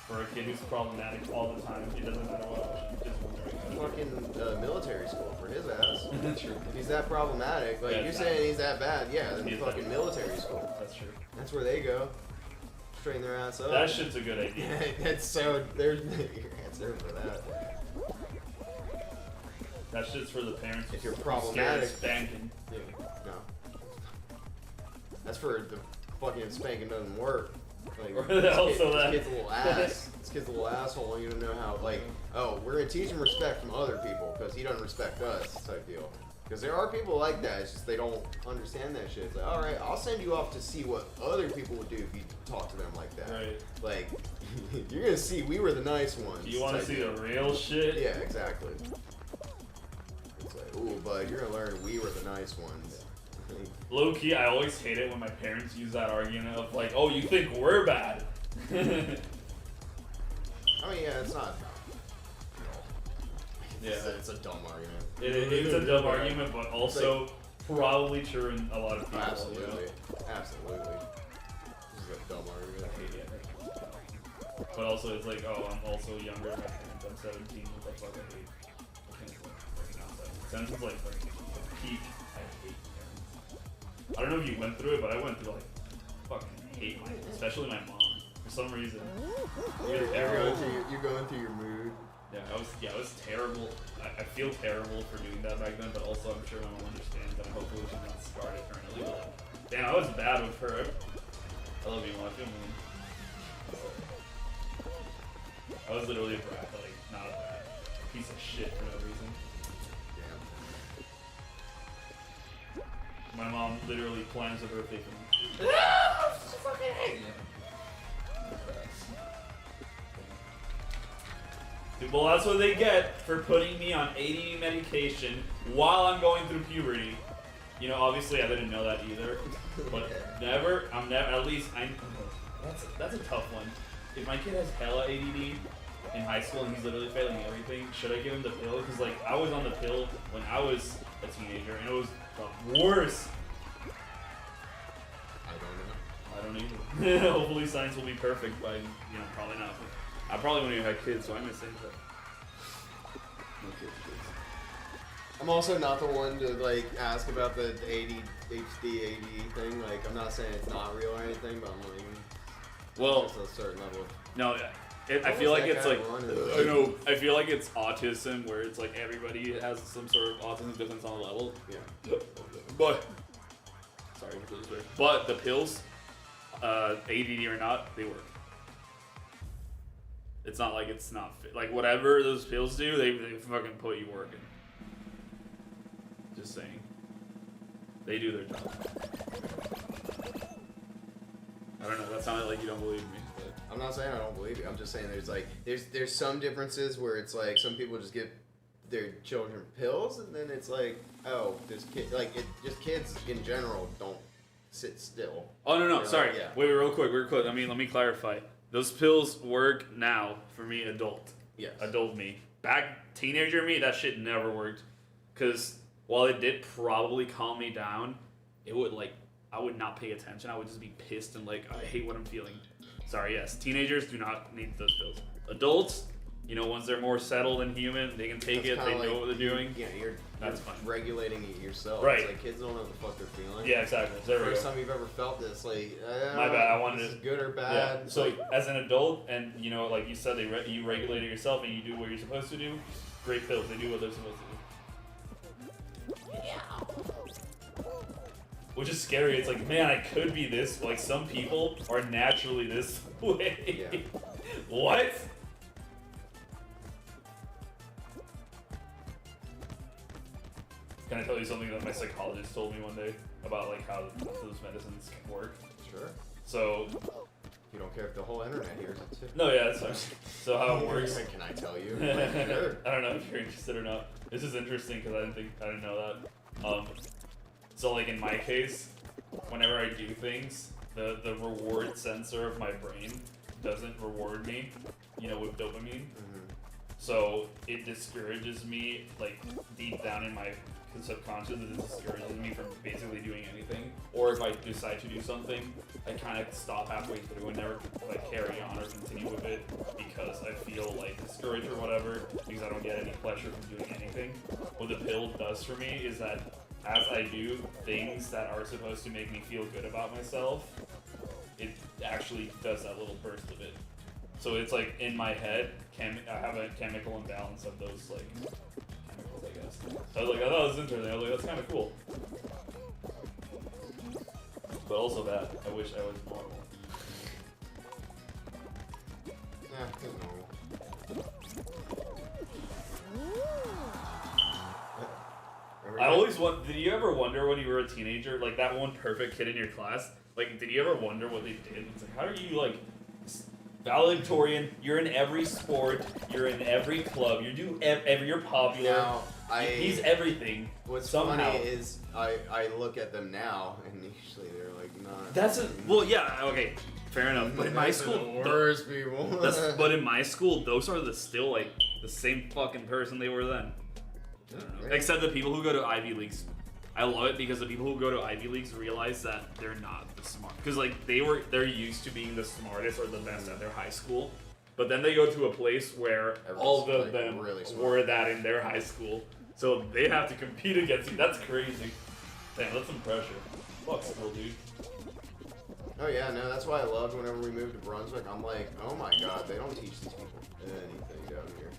S1: For a kid who's problematic all the time, it doesn't matter what option, just wondering.
S2: Fucking military school for his ass.
S1: True.
S2: If he's that problematic, like
S1: Yeah,
S2: you're
S1: it's
S2: saying
S1: not-
S2: he's that bad, yeah, then
S1: He's
S2: fucking
S1: that-
S2: military school.
S1: That's true.
S2: That's where they go. Straighten their ass up.
S1: That shit's a good idea.
S2: That's so. There's your answer for that.
S1: That shit's for the parents.
S2: If you're
S1: who's
S2: problematic-
S1: scared of spanking.
S2: Yeah, no. That's for the fucking spanking doesn't work. Like,
S1: Or
S2: this
S1: also that.
S2: This kid's a little ass. This kid's a little asshole, and you don't know how. Like, oh, we're gonna teach him respect from other people because he doesn't respect us, type deal. Because there are people like that. It's just they don't understand that shit. It's like, all right, I'll send you off to see what other people would do if you talk to them like that.
S1: Right.
S2: Like, you're gonna see we were the nice ones.
S1: Do you want to
S2: type
S1: see
S2: deal.
S1: the real shit?
S2: Yeah, exactly. It's like, ooh, bud, you're gonna learn we were the nice ones.
S1: Low key, I always hate it when my parents use that argument of like, "Oh, you think we're bad."
S2: I mean, yeah, it's not.
S1: Yeah.
S2: It's a dumb argument.
S1: It's a dumb argument, but also probably true in a lot of people.
S2: Absolutely.
S1: You know?
S2: Absolutely. This is a dumb argument.
S1: But also, it's like, oh, I'm also younger than my parents. I'm 17. What the fuck? I hate. Since it's like peak, I hate parents. I don't know if you went through it, but I went through like fucking hate my, especially my mom for some reason.
S2: You're going through your mood.
S1: Yeah, I was terrible. I feel terrible for doing that back then, but also I'm sure my mom understands, and hopefully she's not scarred eternally. But like, damn, I was bad with her. I love you, Mom. I feel mean. I was literally a brat, but like not a bad piece of shit for no reason.
S2: Damn.
S1: My mom literally plans a birthday for me. Dude, well, that's what they get for putting me on ADD medication while I'm going through puberty. You know, obviously I didn't know that either, but at least that's a tough one. If my kid has hella ADD in high school and he's literally failing everything, should I give him the pill? Because like I was on the pill when I was a teenager and it was the worst. I don't either. Hopefully science will be perfect by, probably not. I probably wouldn't even have kids, so I miss things like no kids.
S2: I'm also not the one to like ask about the ADHD thing. Like, I'm not saying it's not real or anything, but I'm like,
S1: well,
S2: it's a certain level.
S1: No, I feel like it's like I feel like it's autism, where it's like everybody has some sort of autism difference on a level.
S2: Yeah.
S1: But sorry for this way. But the pills, ADD or not, they work. It's not like it's not fit. Like whatever those pills do, they fucking put you working. Just saying. They do their job. I don't know, that sounded like you don't believe me. But.
S2: I'm not saying I don't believe you. I'm just saying there's some differences where it's like some people just give their children pills, and then it's like, oh, this kid, just kids in general don't sit still.
S1: Oh no, sorry.
S2: Like, yeah.
S1: Wait, real quick. Let me clarify. Those pills work now for me, adult.
S2: Yes.
S1: Adult me. Back teenager me, that shit never worked. Cause while it did probably calm me down, it would I would not pay attention. I would just be pissed and I hate what I'm feeling. Sorry, yes. Teenagers do not need those pills. Adults, once they're more settled and human, they can take it. They know what they're doing.
S2: Yeah, you're
S1: fine.
S2: Regulating it yourself.
S1: Right.
S2: It's like kids don't know what the fuck they're feeling.
S1: Yeah, exactly. There
S2: First time you've ever felt this,
S1: my bad. I wanted
S2: this
S1: to.
S2: Is good or bad.
S1: Yeah. So as an adult, and like you said, you regulate it yourself and you do what you're supposed to do. Great pills. They do what they're supposed to do. Yeah. Which is scary. It's like, man, I could be this. Like some people are naturally this way.
S2: Yeah.
S1: What? Can I tell you something that my psychologist told me one day about how those medicines work?
S2: Sure.
S1: So.
S2: You don't care if the whole internet hears it too.
S1: No, yeah, that's fine. So how it works?
S2: Can I tell you?
S1: I don't know if you're interested or not. This is interesting because I didn't know that. So in my case, whenever I do things, the reward sensor of my brain doesn't reward me, with dopamine.
S2: Mm-hmm.
S1: So it discourages me, deep down in my subconscious, it discourages me from basically doing anything. Or if I decide to do something, I kind of stop halfway through and never carry on or continue with it because I feel discouraged or whatever because I don't get any pleasure from doing anything. What the pill does for me is that as I do things that are supposed to make me feel good about myself, it actually does that little burst of it. So it's in my head, I have a chemical imbalance of those chemicals, I guess. So I was I thought it was interesting. I was that's kind of cool. But also that, I wish I was normal. I always did you ever wonder when you were a teenager, that one perfect kid in your class, did you ever wonder what they did? It's how are you valedictorian, you're in every sport, you're in every club, you're popular,
S2: now,
S1: he's everything.
S2: What's
S1: somehow.
S2: funny is I look at them now and usually they're not.
S1: Well, yeah, okay, Fair enough. But in my
S2: Those are
S1: school,
S2: the worst people.
S1: but in my school, those are still like the same fucking person they were then. I don't know. Except the people who go to Ivy Leagues. I love it because the people who go to Ivy Leagues realize that they're not the smart. Because like they're used to being the smartest or the best at their high school, but then they go to a place where all of
S2: Everyone's,
S1: them
S2: really smart.
S1: were that in their high school, so they have to compete against you. That's crazy. Damn, that's some pressure. Fuck school, dude.
S2: Oh yeah, no, that's why I loved whenever we moved to Brunswick. I'm like, oh my god, they don't teach these people anything down here.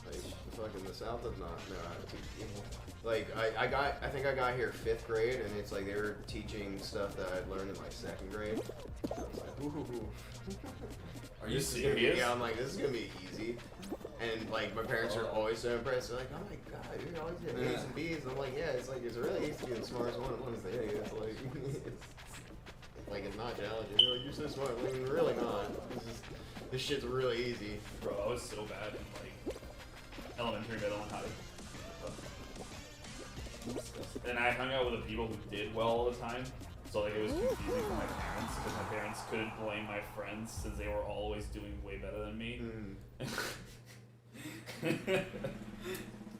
S2: Like, fucking the South does not know how to teach people. Like, I think I got here 5th grade, and it's like they were teaching stuff that I'd learned in like 2nd grade. I was like, ooh.
S1: Are you
S2: This is gonna be-
S1: serious?
S2: Yeah, I'm like, this is gonna be easy. And like, my parents are always so impressed. They're like, oh my god, you're always getting A's and B's. I'm like, yeah, it's like, it's really easy to be the smartest one. One is the A. It's like, it's not challenging. They're like, you're so smart. Like, you're really not. This shit's really easy.
S1: Bro, I was so bad in like elementary, middle, and high. And I hung out with the people who did well all the time, so like it was confusing for my parents because my parents couldn't blame my friends since they were always doing way better than me.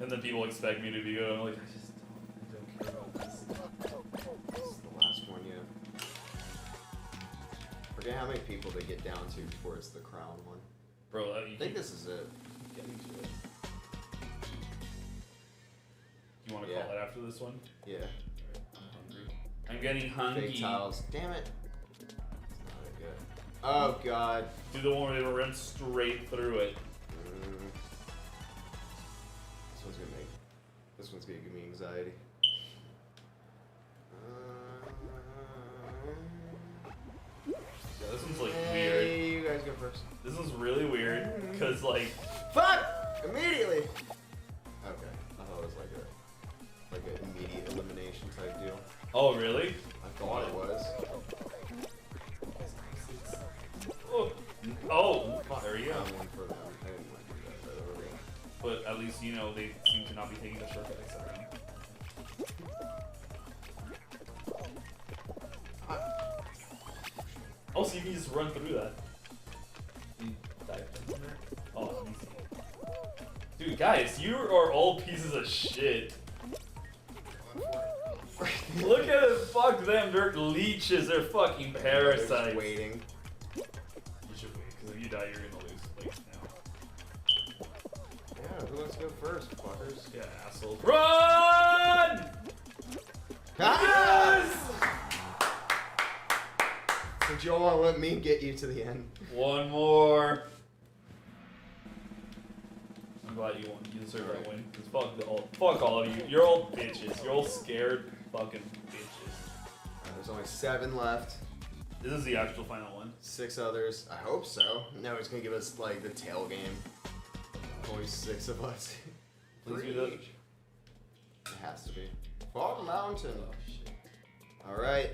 S1: And then people expect me to be good. I'm like, I don't care about this.
S2: This is the last one, yeah. Forget how many people they get down to before it's the crown one.
S1: Bro,
S2: I think this is it.
S1: getting to it. You want to
S2: Yeah.
S1: call it after this one?
S2: Yeah.
S1: I'm hungry. I'm getting hungry.
S2: Fake tiles. Damn it. It's not that good. Oh god.
S1: Do the one where they run straight through it.
S2: This one's gonna give me anxiety.
S1: Yeah, this one's like weird.
S2: Hey, you guys go first.
S1: This one's really weird because like
S2: Fuck! Immediately! Okay. I thought it was like an immediate elimination type deal.
S1: oh really?
S2: I thought it was.
S1: Oh, there we go.
S2: One for them. I didn't want to do that, by the way.
S1: But at least you know they seem to not be taking the shortcut except round. Oh, so you can just run through that. You dive in there? Oh, easy. Dude, guys, you are all pieces of shit. Look at it, fuck them, they're leeches, they're fucking
S2: They're just
S1: parasites.
S2: waiting.
S1: You should wait, because if you die, you're gonna lose. Like, now.
S2: Yeah, who wants to go first, fuckers?
S1: Yeah, assholes. Run! Yes!
S2: So Joel, want to let me get you to the end?
S1: One more. I'm glad you won. You deserve that win. 'Cause fuck all of you. You're all bitches. You're all scared fucking bitches.
S2: There's only 7 left.
S1: This is the actual final one.
S2: 6 others. I hope so. No, it's gonna give us like the tail game. Only 6 of us.
S1: Please
S2: Three
S1: do that.
S2: each. It has to be. Fog Mountain.
S1: Oh shit.
S2: Alright.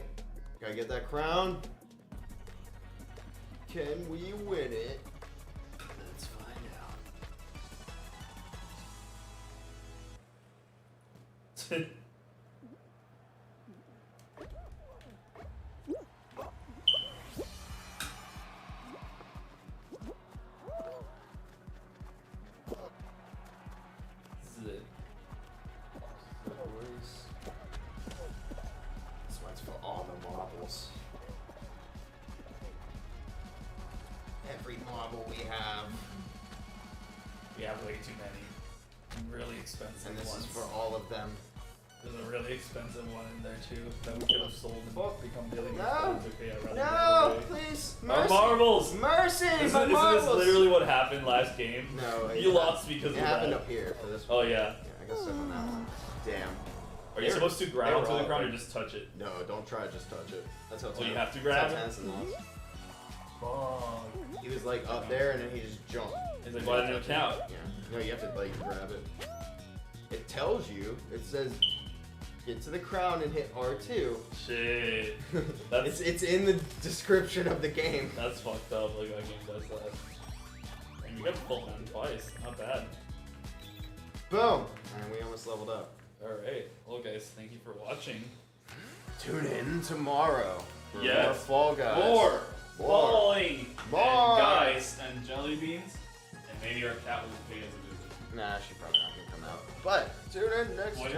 S2: Gotta get that crown. Can we win it? Let's find out.
S1: This is it.
S2: This one's for all the marbles. Every marble we have.
S1: We have way too many. Really expensive
S2: And this
S1: ones.
S2: is for all of them.
S1: There's a really expensive one in there too that we could have sold and become really good
S2: No!
S1: friends. Okay, I'd rather
S2: No!
S1: give it away.
S2: Please!
S1: Our
S2: Mercy!
S1: marbles!
S2: Mercy!
S1: Isn't
S2: My
S1: this
S2: marbles!
S1: literally what happened last game?
S2: No,
S1: You lost because
S2: it
S1: of
S2: happened
S1: that.
S2: up here for this
S1: Oh
S2: one.
S1: yeah.
S2: Yeah, I got stuck on that one. Damn.
S1: Are you supposed to grab
S2: they were
S1: onto the
S2: all
S1: ground or
S2: right.
S1: just touch it?
S2: No, don't try. Just touch it. That's how.
S1: So you have to
S2: that's
S1: grab
S2: how
S1: it?
S2: Tennyson lost.
S1: Fuck.
S2: He was like up there and then he just jumped.
S1: He's like, why didn't it count?
S2: Yeah. No, you have to like grab it. It tells you. It says, get to the crown and hit R2.
S1: Shit. That's
S2: It's in the description of the game.
S1: that's fucked up. Like that game does that. And you got full man twice. Not bad.
S2: Boom. And we almost leveled up.
S1: All right. Well, guys, thank you for watching.
S2: Tune in tomorrow for
S1: Yes.
S2: more Fall Guys.
S1: More.
S2: More.
S1: bowling,
S2: More.
S1: and guys, and jelly beans, and maybe our cat will pay us a visit.
S2: Nah, she probably not gonna come out. But tune in next
S1: What